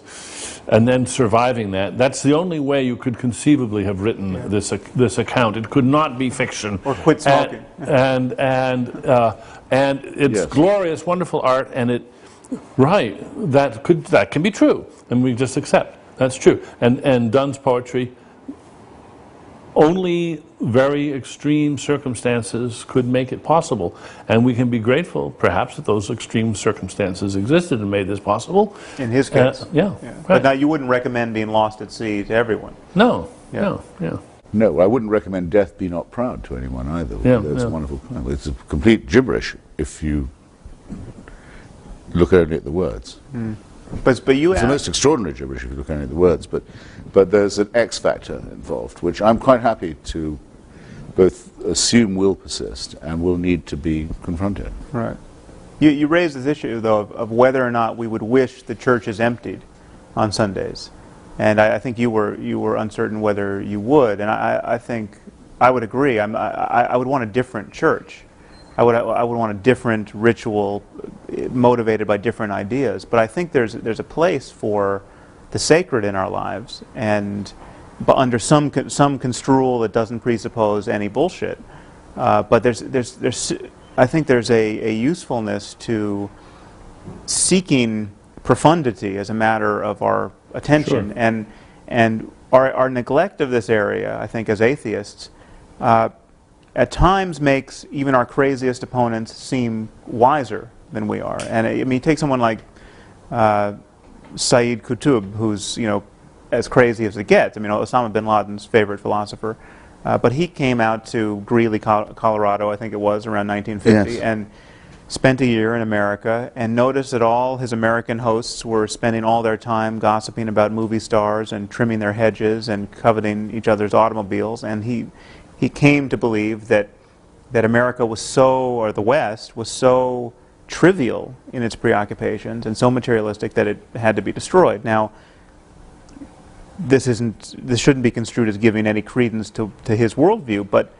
and then surviving that's the only way you could conceivably have written this account. It could not be fiction. Or quit smoking. And it's Yes. glorious, wonderful art, and that can be true, and we just accept that's true. And Donne's poetry, only very extreme circumstances could make it possible, and we can be grateful, perhaps, that those extreme circumstances existed and made this possible. In his case. Yeah. But Right. now you wouldn't recommend being lost at sea to everyone. No. Yeah. No. Yeah. No, I wouldn't recommend Death Be Not Proud to anyone either. Yeah, That's yeah. a wonderful poem. It's a complete gibberish if you look only at the words. But you It's the asked, most extraordinary gibberish if you look only at the words, but there's an X factor involved, which I'm quite happy to both assume will persist and will need to be confronted. right. You raised this issue, though, of whether or not we would wish the churches emptied on Sundays. And I think you were uncertain whether you would, and I think I would agree. I would want a different church. I would want a different ritual motivated by different ideas. But I think there's a place for the sacred in our lives, but under some construal that doesn't presuppose any bullshit. But I think there's a usefulness to seeking profundity as a matter of our attention, Sure. and our neglect of this area, I think, as atheists, at times makes even our craziest opponents seem wiser than we are. And I mean, take someone like Sayyid Qutb, who's as crazy as it gets. I mean, Osama bin Laden's favorite philosopher, but he came out to Greeley, Colorado, I think it was around 1950, Yes. and spent a year in America and noticed that all his American hosts were spending all their time gossiping about movie stars and trimming their hedges and coveting each other's automobiles, and he came to believe that America was or the West was so trivial in its preoccupations and so materialistic that it had to be destroyed. Now, this shouldn't be construed as giving any credence to his worldview, but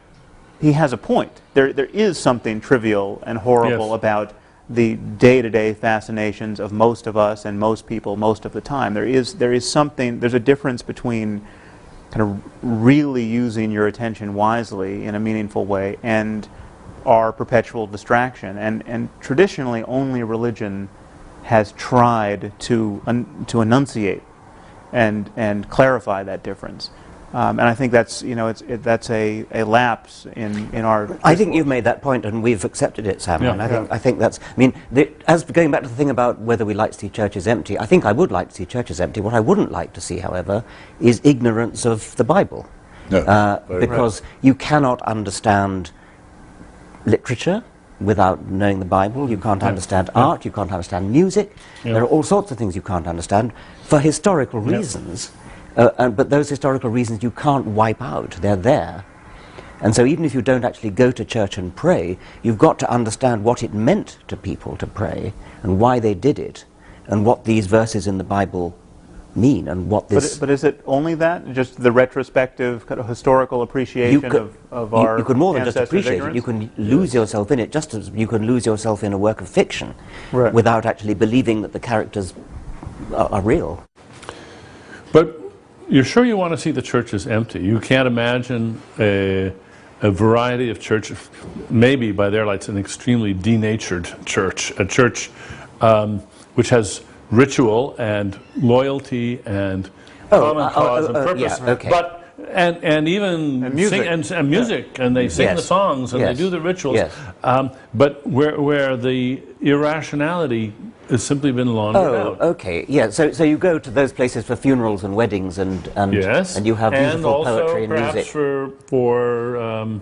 he has a point. There is something trivial and horrible Yes. about the day-to-day fascinations of most of us and most people most of the time. There's a difference between kind of really using your attention wisely in a meaningful way and our perpetual distraction. And traditionally, only religion has tried to enunciate and clarify that difference. And I think that's that's a lapse in our. I think you've made that point, and we've accepted it, Sam. Yeah. And I think that's. I mean, as going back to the thing about whether we like to see churches empty, I think I would like to see churches empty. What I wouldn't like to see, however, is ignorance of the Bible, No, because you cannot understand literature without knowing the Bible. You can't understand art. You can't understand music. Yeah. There are all sorts of things you can't understand for historical reasons. But those historical reasons you can't wipe out. They're there. And so even if you don't actually go to church and pray, you've got to understand what it meant to people to pray and why they did it and what these verses in the Bible mean and what this... But is it only that? Just the retrospective kind of historical appreciation of our You could more than just ancestors' appreciate ignorance? it. You can lose yourself in it, just as you can lose yourself in a work of fiction Right. without actually believing that the characters are real. But you're sure you want to see the churches empty? You can't imagine a variety of churches, maybe by their lights an extremely denatured church, a church which has ritual and loyalty and common cause and purpose, yeah, okay. but and even And music. and music, and they sing Yes. the songs and Yes. they do the rituals, Yes. but where the irrationality has simply been laundered Oh, out. okay. Yeah, so you go to those places for funerals and weddings and Yes, and you have beautiful also poetry and perhaps music. for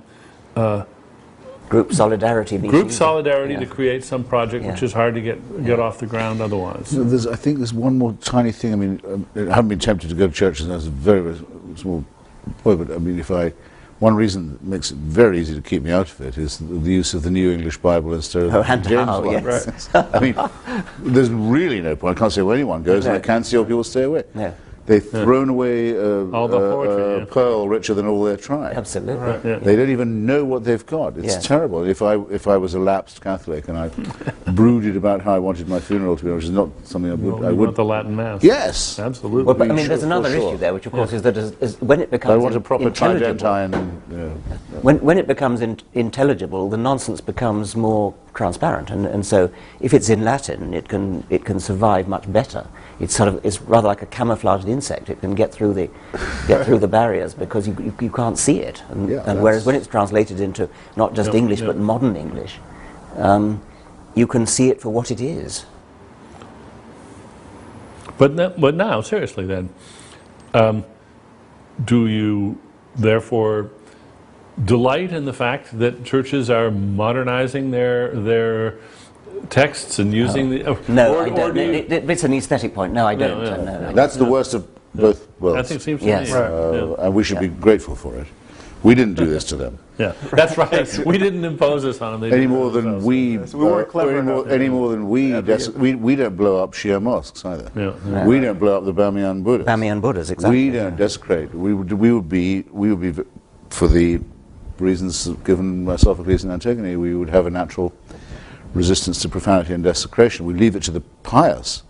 Group solidarity meetings. group solidarity Yeah. to create some project Yeah. which is hard to get off the ground otherwise. I think there's one more tiny thing. I mean, I haven't been tempted to go to church, and that's very, very small point, but I mean, one reason that makes it very easy to keep me out of it is the use of the New English Bible instead of the James one. Yes. Right. I mean, there's really no point. I can't say where anyone goes, and I can see how people stay away. No. They've thrown away all the poetry, a pearl richer than all their tribe. Absolutely. Right, yeah. They don't even know what they've got. It's terrible. If I was a lapsed Catholic and I brooded about how I wanted my funeral to be, which is not something I would. You want the Latin Mass. Yes, Absolutely. Well, but, I mean, there's another issue there, which of course is that when it becomes I want a proper intelligible, tridentine. when it becomes intelligible, the nonsense becomes more transparent, and so if it's in Latin, it can survive much better. It's rather like a camouflaged insect. It can get through the barriers because you can't see it. And whereas when it's translated into not just English but modern English, you can see it for what it is. But now, seriously, then, do you therefore delight in the fact that churches are modernizing their texts and using the... No, I don't. It's an aesthetic point. No, I don't. No. That's the worst of both worlds. I think it seems to Yes. me. Right. And we should be grateful for it. We didn't do this to them. Yeah, that's right. We didn't impose this on them. Any more than we weren't clever enough. any more than we don't blow up Shia mosques either. We don't blow up the Bamiyan Buddhas. Bamiyan Buddhas, exactly. We don't desecrate. We would be for the reasons given by Sophocles and Antigone. We would have a natural resistance to profanity and desecration. We leave it to the pious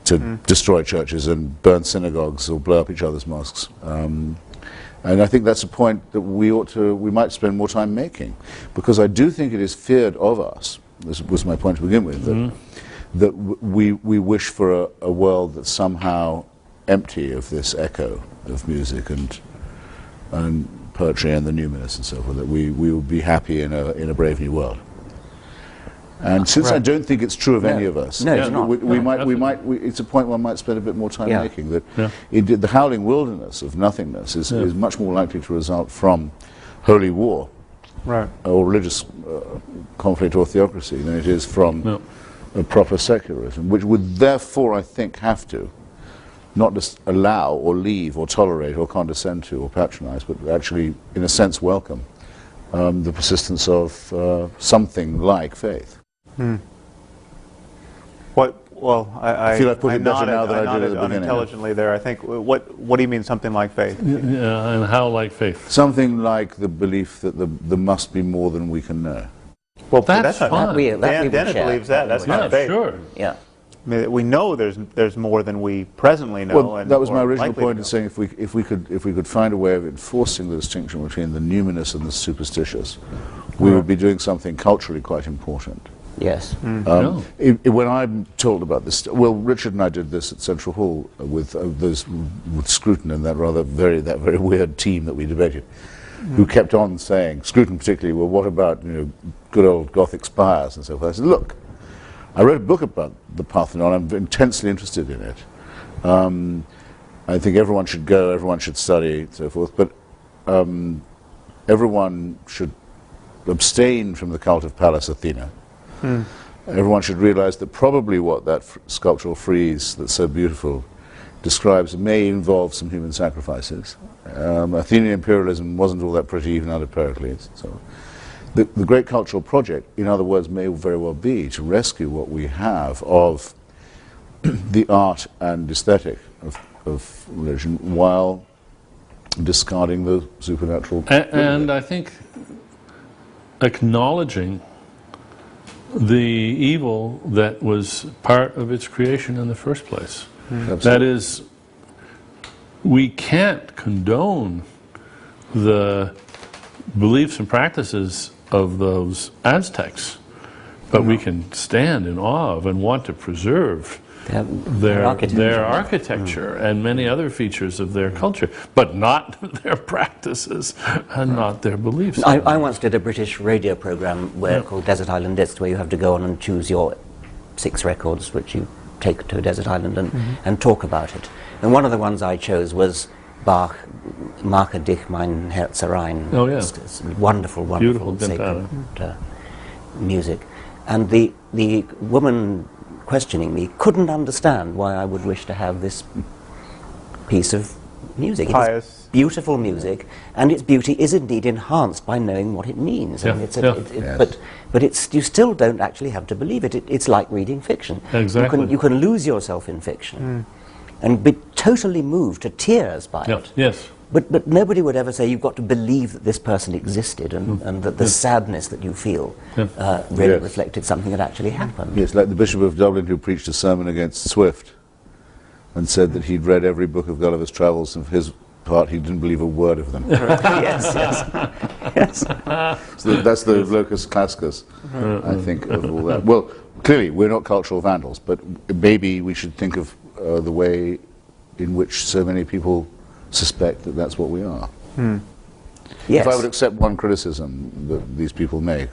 to destroy churches and burn synagogues or blow up each other's mosques. And I think that's a point that we might spend more time making, because I do think it is feared of us. This was my point to begin with, that we wish for a world that's somehow empty of this echo of music and poetry and the numinous and so forth. That we will be happy in a brave new world. And since I don't think it's true of any of us, it's not. It's a point one might spend a bit more time making. That the howling wilderness of nothingness is much more likely to result from holy war, or religious conflict or theocracy, than it is from a proper secularism, which would therefore, I think, have to not just allow or leave or tolerate or condescend to or patronize, but actually, in a sense, welcome the persistence of something like faith. I feel I've put it better now than I did at the beginning. Unintelligently there. I think. What do you mean something like faith? Yeah, and how like faith? Something like the belief that there must be more than we can know. Well, that's not, fine. Dennett believes that. That's not faith. Sure. Yeah. I mean, we know there's more than we presently know. Well, that was my original point in saying if we could find a way of enforcing the distinction between the numinous and the superstitious, we would be doing something culturally quite important. Yes. When I'm told about this, well, Richard and I did this at Central Hall with Scruton and that very weird team that we debated, who kept on saying, Scruton particularly, well, what about good old Gothic spires and so forth. I said, look, I wrote a book about the Parthenon. I'm intensely interested in it. I think everyone should go, everyone should study, and so forth. But everyone should abstain from the cult of Pallas Athena. Everyone should realize that probably what that sculptural frieze that's so beautiful describes may involve some human sacrifices. Athenian imperialism wasn't all that pretty even under Pericles. So the great cultural project, in other words, may very well be to rescue what we have of the art and aesthetic of religion while discarding the supernatural. And I think acknowledging the evil that was part of its creation in the first place. That is, we can't condone the beliefs and practices of those Aztecs, but we can stand in awe of and want to preserve their architecture and many other features of their culture, but not their practices and not their beliefs. I once did a British radio program called Desert Island Discs, where you have to go on and choose your 6 records which you take to a desert island and talk about it. And one of the ones I chose was Bach, Mache dich mein Herz rein. Oh, yeah. It's wonderful, Beautiful sacred music. And the woman questioning me couldn't understand why I would wish to have this piece of music. Pious. It is beautiful music, and its beauty is indeed enhanced by knowing what it means. Yeah. I mean, it's Yeah. but it's, you still don't actually have to believe it. It's like reading fiction. Exactly. You can lose yourself in fiction and be totally moved to tears by Yeah. it. Yes. But nobody would ever say you've got to believe that this person existed and that the sadness that you feel really Yes. reflected something that actually happened. Yes, like the Bishop of Dublin who preached a sermon against Swift and said that he'd read every book of Gulliver's Travels, and for his part he didn't believe a word of them. Yes, yes. So that's the locus classicus, I think, of all that. Well, clearly we're not cultural vandals, but maybe we should think of the way in which so many people suspect that that's what we are. Yes. If I would accept one criticism that these people make,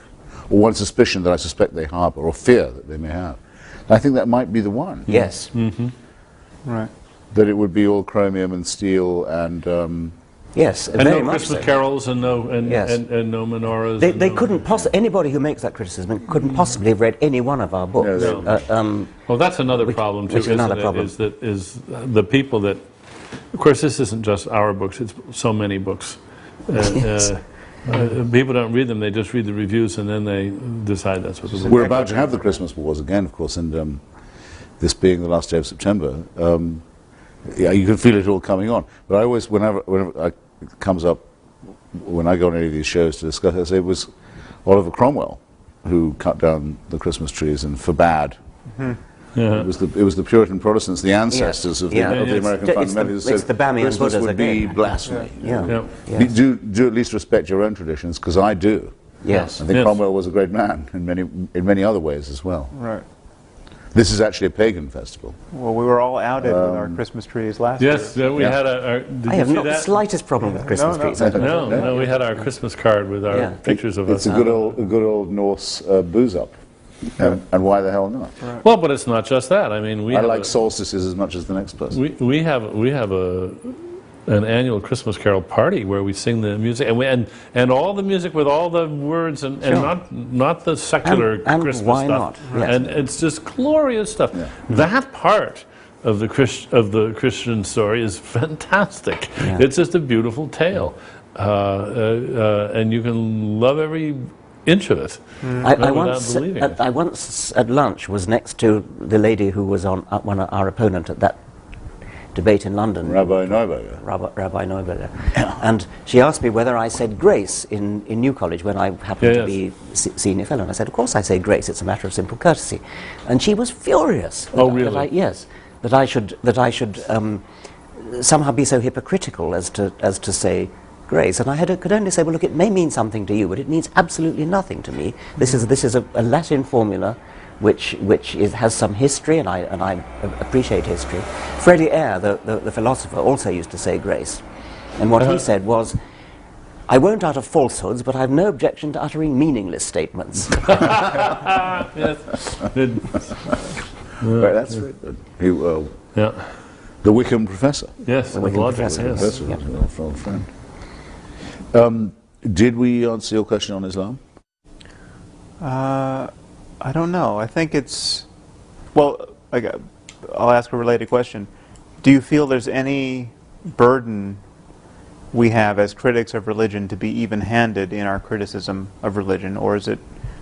or one suspicion that I suspect they harbor, or fear that they may have, I think that might be the one. Yes. Right. That it would be all chromium and steel and Yes, And very no much Christmas so. carols and no Yes. and no menorahs. They and no- couldn't anybody who makes that criticism couldn't possibly have read any one of our books. No. Well, that's another problem too, which is isn't another it? problem. Is the people that, of course, this isn't just our books; it's so many books. Yes. People don't read them; they just read the reviews and then they decide that's what the book. we're about to have the Christmas wars again, of course, and this being the last day of September, yeah, you can feel it all coming on. But I always, whenever it comes up, when I go on any of these shows to discuss it, I say it was Oliver Cromwell who cut down the Christmas trees and forbade. Yeah. It was the Puritan Protestants, the ancestors of the Yes. American It's the- fundamentalists, it's the Bamiyan Christmas Buddhas would be again. blasphemy. Yeah. Yeah. Yes. Do at least respect your own traditions, because I do. Yes. I think Yes. Cromwell was a great man in many other ways as well. Right. This is actually a pagan festival. Well, we were all outed with our Christmas trees last Yes, year. we Yeah. had our. Did I you have see not the that? slightest problem with Christmas No, trees. no. No, we had our Christmas card with our Yeah. pictures of It's us. a good old Norse booze up, and why the hell not? Well, but it's not just that. I mean, I like solstices as much as the next person. we have an annual Christmas Carol party where we sing the music and all the music with all the words and Sure. not the secular And Christmas why stuff. not? Yes. And it's just glorious stuff. Yeah. That part of the Christian story is fantastic. Yeah. It's just a beautiful tale, and you can love every inch of it. I without once, believing it. I once at lunch was next to the lady who was on one of our opponent at that debate in London, Rabbi Neuberger. Rabbi Neuberger, and she asked me whether I said grace in New College when I happened to Yes. be senior fellow. And I said, of course I say grace. It's a matter of simple courtesy. And she was furious. Oh, really? That I should somehow be so hypocritical as to say grace. And I could only say, well, look, it may mean something to you, but it means absolutely nothing to me. This is a Latin formula which has some history, and I appreciate history. Freddie Eyre, the philosopher, also used to say grace. And what he said was, I won't utter falsehoods, but I've no objection to uttering meaningless statements. Yes. Right, that's very good. Yeah. The Wickham professor. Yes. The Wickham logical, professor, yes. Professor was an old friend. Did we answer your question on Islam? I don't know. I think it's... Well, I'll ask a related question. Do you feel there's any burden we have as critics of religion to be even-handed in our criticism of religion, or is it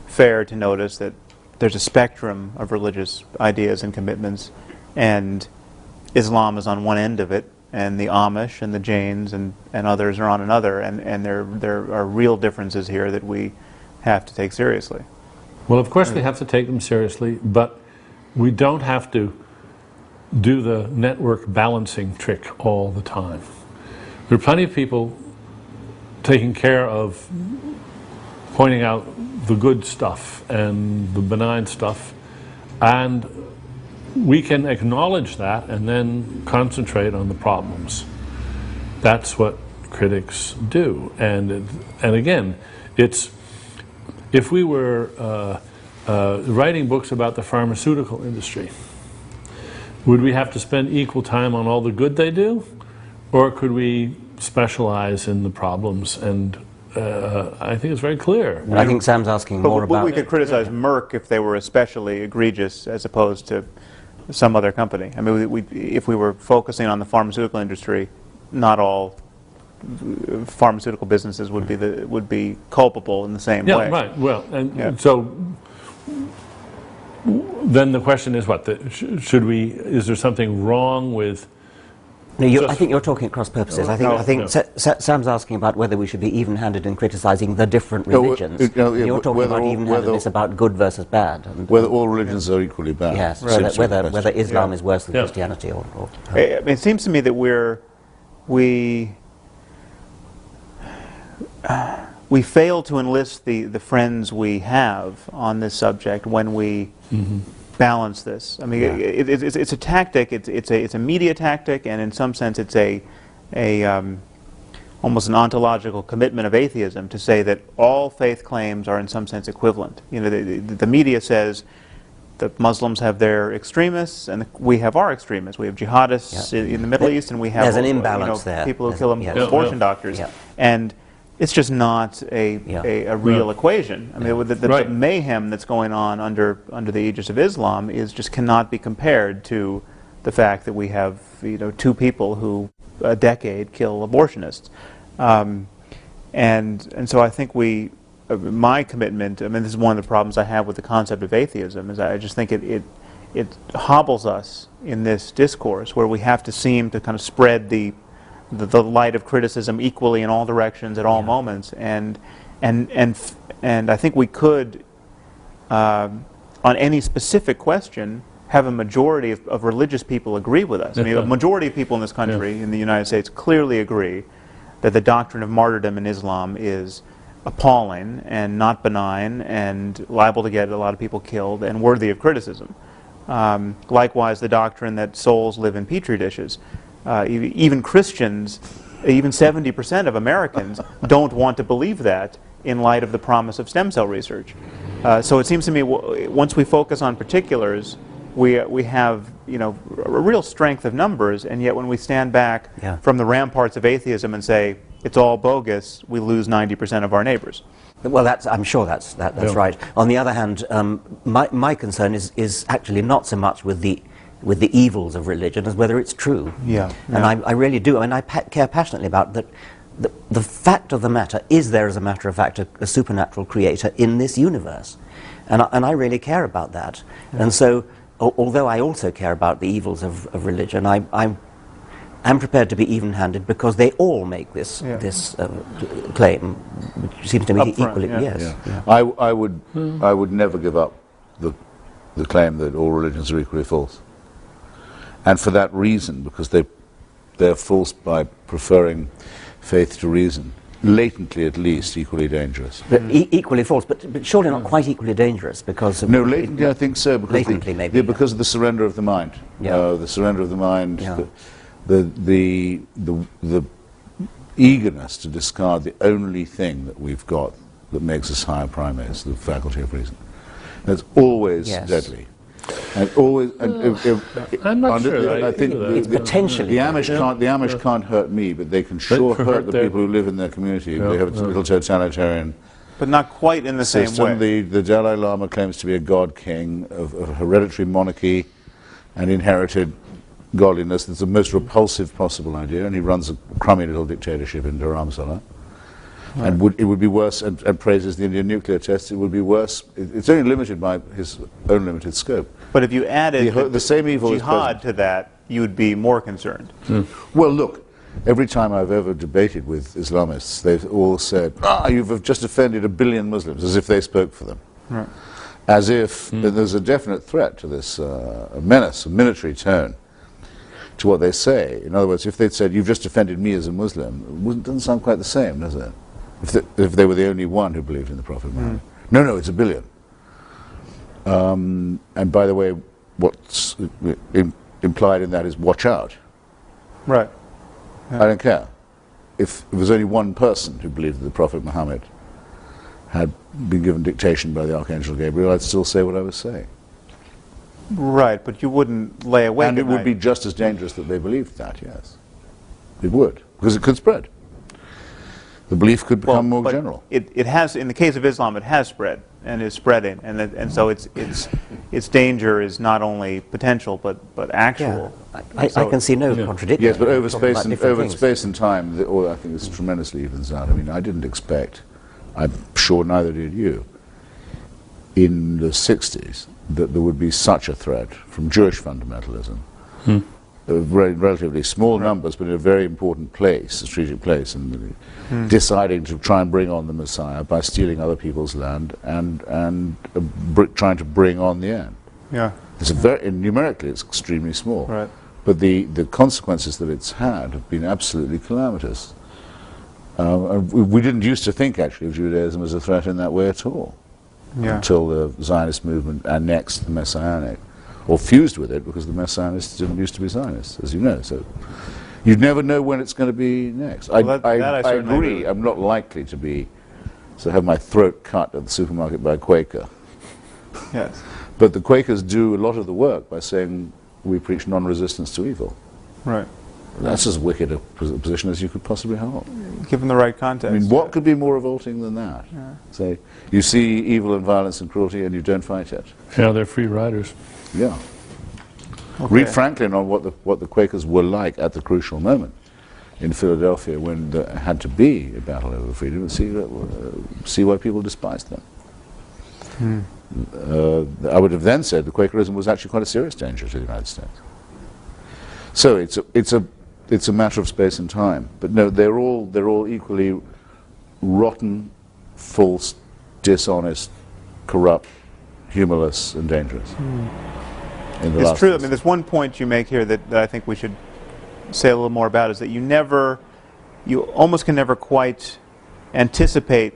fair to notice that there's a spectrum of religious ideas and commitments, and Islam is on one end of it, and the Amish and the Jains and others are on another, and there are real differences here that we have to take seriously? Well, of course we have to take them seriously, but we don't have to do the network balancing trick all the time. There are plenty of people taking care of pointing out the good stuff and the benign stuff, and we can acknowledge that and then concentrate on the problems. That's what critics do. And again, it's... If we were writing books about the pharmaceutical industry, would we have to spend equal time on all the good they do? Or could we specialize in the problems? And I think it's very clear. I think Sam's asking more But about... we could criticize Merck if they were especially egregious as opposed to some other company. I mean, if we were focusing on the pharmaceutical industry, not all pharmaceutical businesses would be culpable in the same way. Yeah, right. Well, and so then the question is what? Is there something wrong with... No, I think you're talking at cross purposes. I think Sam's asking about whether we should be even-handed in criticising the different religions. You're talking about even-handedness about good versus bad. And, whether all religions are equally bad. Yes, whether Islam is worse than Christianity or it seems to me that we fail to enlist the friends we have on this subject when we balance this. I mean, it's a tactic. It's a media tactic, and in some sense, it's almost an ontological commitment of atheism to say that all faith claims are in some sense equivalent. You know, the media says that Muslims have their extremists, and we have our extremists. We have jihadists in the Middle East, and we have there's an imbalance there. People who kill abortion doctors, and it's just not a real equation. I mean, the mayhem that's going on under the aegis of Islam just cannot be compared to the fact that we have 2 people who a decade kill abortionists, and so I think my commitment. I mean, this is one of the problems I have with the concept of atheism. Is I just think it hobbles us in this discourse where we have to seem to kind of spread the light of criticism equally in all directions at all moments, and I think we could, on any specific question, have a majority of religious people agree with us. I mean, a majority of people in this country, in the United States, clearly agree that the doctrine of martyrdom in Islam is appalling and not benign and liable to get a lot of people killed and worthy of criticism. Likewise, the doctrine that souls live in petri dishes. Even Christians, even 70% of Americans don't want to believe that in light of the promise of stem cell research. So it seems to me once we focus on particulars, we have a real strength of numbers, and yet when we stand back from the ramparts of atheism and say it's all bogus, we lose 90% of our neighbors. Well, I'm sure that's right. On the other hand, my concern is actually not so much with the evils of religion as whether it's true. And I really do. I mean, I care passionately about that. The fact of the matter is there, as a matter of fact, a supernatural creator in this universe. And I really care about that. And so, although I also care about the evils of religion, I'm prepared to be even-handed because they all make this claim, which seems to me equally. I would never give up the claim that all religions are equally false. And for that reason, because they're false by preferring faith to reason, latently at least equally dangerous. But equally false, but surely not quite equally dangerous because of... No, latently I think so, because maybe, because of the surrender of the mind. The surrender of the mind, the eagerness to discard the only thing that we've got that makes us higher primates, the faculty of reason. That's always deadly. And always, I'm not sure. I think it's potentially the Amish can't hurt me, but they can sure hurt the people who live in their community. They have a little totalitarian. But not quite in the same way. The Dalai Lama claims to be a god king of hereditary monarchy and inherited godliness. It's the most repulsive possible idea, and he runs a crummy little dictatorship in Dharamsala. Right. And it would be worse, and praises the Indian nuclear tests, it would be worse. It's only limited by his own limited scope. But if you added the same evil jihad to that, you would be more concerned. Well, look, every time I've ever debated with Islamists, they've all said, you've just offended 1 billion Muslims, as if they spoke for them. Right. As if there's a definite threat to this, a menace, a military tone to what they say. In other words, if they'd said, you've just offended me as a Muslim, it doesn't sound quite the same, does it? If they were the only one who believed in the Prophet Muhammad. No, it's 1 billion. And by the way, what's implied in that is watch out. Right. I don't care. If there was only one person who believed that the Prophet Muhammad had been given dictation by the Archangel Gabriel, I'd still say what I was saying. Right, but you wouldn't lay awake And it would be just as dangerous that they believed that, yes. It would, because it could spread. The belief could become more general. It has, in the case of Islam, it has spread. and is spreading, and so its danger is not only potential but actual. I can see no contradiction. Yes, but over Talking space and time, I think this tremendously evens out. I mean, I didn't expect, I'm sure neither did you, in the 60s that there would be such a threat from Jewish fundamentalism. Relatively small numbers, but in a very important place, a strategic place, and deciding to try and bring on the Messiah by stealing other people's land and trying to bring on the end. Yeah. It's numerically, it's extremely small. Right. But the consequences that it's had have been absolutely calamitous. We didn't used to think, actually, of Judaism as a threat in that way at all, until the Zionist movement annexed the Messianic, or fused with it, because the Messianists didn't used to be Zionists, as you know. So you never know when it's going to be next. I agree. I'm not likely to have my throat cut at the supermarket by a Quaker. Yes. But the Quakers do a lot of the work by saying we preach non-resistance to evil. Right. That's as wicked a position as you could possibly hold. Given the right context. I mean, what could be more revolting than that? Yeah. Say, you see evil and violence and cruelty and you don't fight it. Yeah, they're free riders. Yeah. Okay. Read Franklin on what the Quakers were like at the crucial moment in Philadelphia when there had to be a battle over freedom, and see why people despised them. I would have then said that Quakerism was actually quite a serious danger to the United States. So it's a matter of space and time. But no, they're all equally rotten, false, dishonest, corrupt, humorless, and dangerous. It's true. I mean, there's one point you make here that I think we should say a little more about, is that you almost can never quite anticipate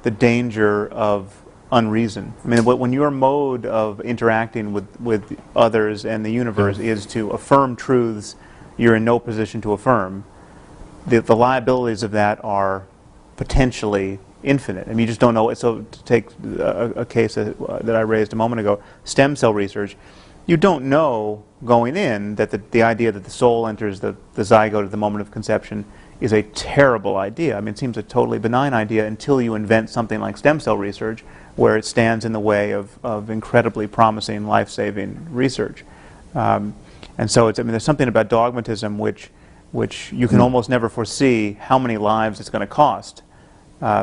the danger of unreason. I mean, when your mode of interacting with others and the universe is to affirm truths you're in no position to affirm, the liabilities of that are potentially infinite. I mean, you just don't know. So to take a case that I raised a moment ago, stem cell research, you don't know going in that the idea that the soul enters the zygote at the moment of conception is a terrible idea. I mean, it seems a totally benign idea until you invent something like stem cell research, where it stands in the way of incredibly promising, life-saving research. And so there's something about dogmatism which you can almost never foresee how many lives it's going to cost,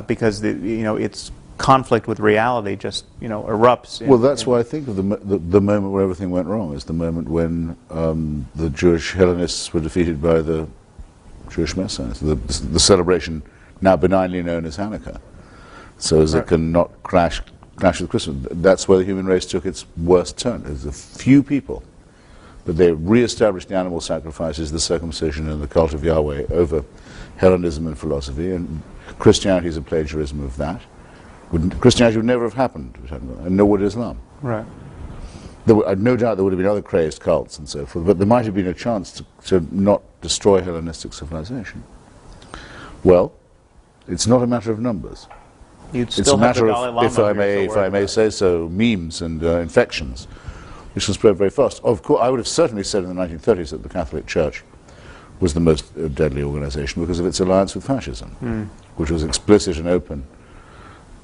because its conflict with reality just erupts. Well, that's why I think of the moment where everything went wrong is the moment when the Jewish Hellenists were defeated by the Jewish Messianists, the celebration now benignly known as Hanukkah, so as it can not clash with Christmas. That's where the human race took its worst turn. There's a few people, but they re-established the animal sacrifices, the circumcision, and the cult of Yahweh over Hellenism and philosophy, and Christianity is a plagiarism of that. Christianity would never have happened, and nor would Islam. Right. No doubt there would have been other crazed cults and so forth, but there might have been a chance to not destroy Hellenistic civilization. Well, it's not a matter of numbers. It's a matter of, if I may say so, memes and infections, which will spread very fast. Of course, I would have certainly said in the 1930s that the Catholic Church was the most deadly organization because of its alliance with fascism, which was explicit and open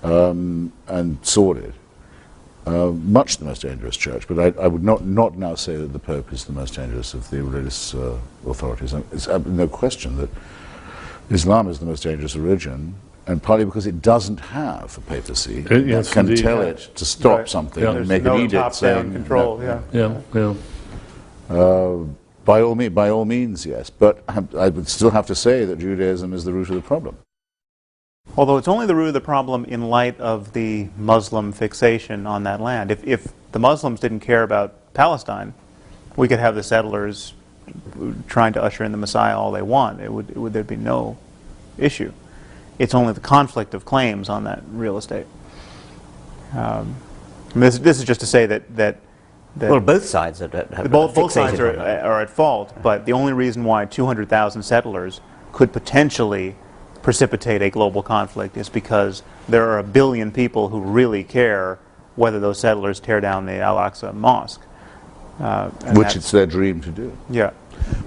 and sordid. Much the most dangerous church, but I would not now say that the Pope is the most dangerous of the religious authorities. It's no question that Islam is the most dangerous religion, and partly because it doesn't have a papacy that can tell it to stop something and make an edict saying control. By all means, yes. But I would still have to say that Judaism is the root of the problem. Although it's only the root of the problem in light of the Muslim fixation on that land. If the Muslims didn't care about Palestine, we could have the settlers trying to usher in the Messiah all they want. There'd be no issue. It's only the conflict of claims on that real estate. This is just to say that well, both sides are both sides are at fault, but the only reason why 200,000 settlers could potentially precipitate a global conflict is because there are 1 billion people who really care whether those settlers tear down the Al-Aqsa Mosque. Which it's their dream to do. Yeah.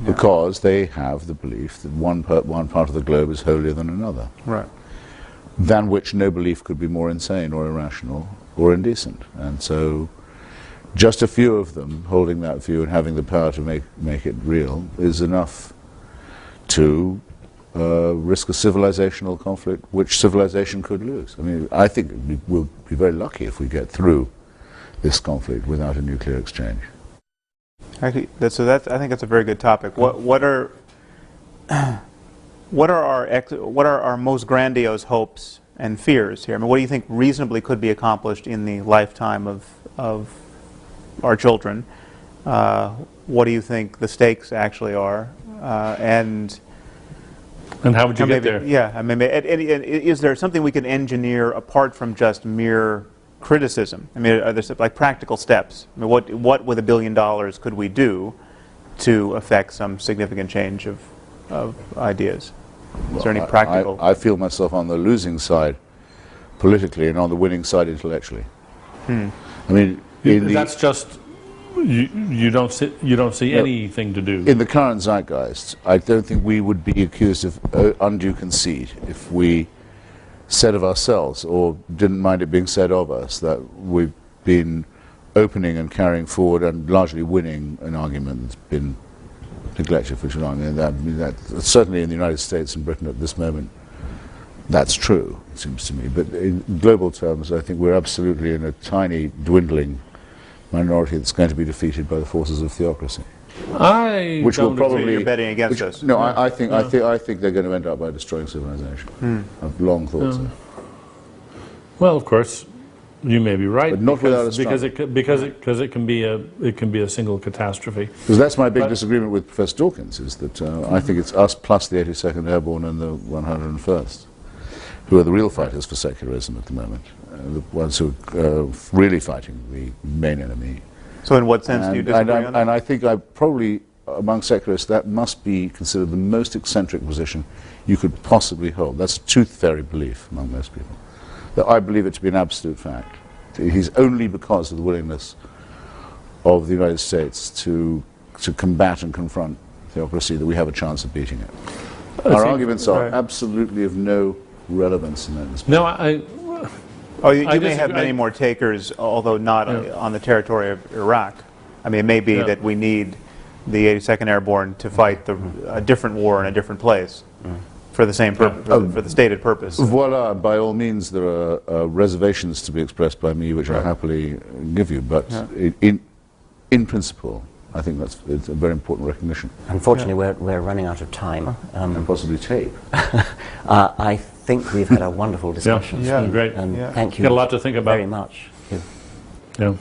Because they have the belief that one part of the globe is holier than another. Right. Than which no belief could be more insane or irrational or indecent. And so just a few of them holding that view and having the power to make it real is enough to risk a civilizational conflict which civilization could lose. I mean, I think we'll be very lucky if we get through this conflict without a nuclear exchange. Actually, I think that's a very good topic. What are our most grandiose hopes and fears here? I mean, what do you think reasonably could be accomplished in the lifetime of our children? What do you think the stakes actually are? And how would you get there? Yeah, I mean, is there something we can engineer apart from just mere criticism? I mean, are there like practical steps? I mean, what with $1 billion could we do to affect some significant change of ideas? Is there any practical? I feel myself on the losing side politically and on the winning side intellectually. I mean, that's just you don't see anything to do. In the current zeitgeist, I don't think we would be accused of undue conceit if we said of ourselves, or didn't mind it being said of us, that we've been opening and carrying forward and largely winning an argument that's been neglected for too long. And that certainly in the United States and Britain at this moment, that's true, it seems to me. But in global terms, I think we're absolutely in a tiny, dwindling minority that's going to be defeated by the forces of theocracy. Which will probably you're betting against us. No, I think they're going to end up by destroying civilization. I've long thought so. Well, of course, you may be right, but not without a because it can be a single catastrophe. Because that's my big disagreement with Professor Dawkins, is that I think it's us plus the 82nd Airborne and the 101st who are the real fighters for secularism at the moment, the ones who are really fighting the main enemy. So in what sense do you disagree on that? And I think probably among secularists that must be considered the most eccentric position you could possibly hold. That's a tooth fairy belief among most people. That I believe it to be an absolute fact. It is only because of the willingness of the United States to combat and confront theocracy that we have a chance of beating it. Our arguments are absolutely of no relevance in that respect. No, you may have many more takers, although not on the territory of Iraq. I mean, it may be that we need the 82nd Airborne to fight a different war in a different place for the same purpose, for the stated purpose. Voila, by all means, there are reservations to be expressed by me, which I happily give you. But in principle, I think it's a very important recognition. Unfortunately, we're running out of time. And possibly tape. I think we've had a wonderful discussion. Yeah, great. And thank you Got a lot to think about. very much. Yeah.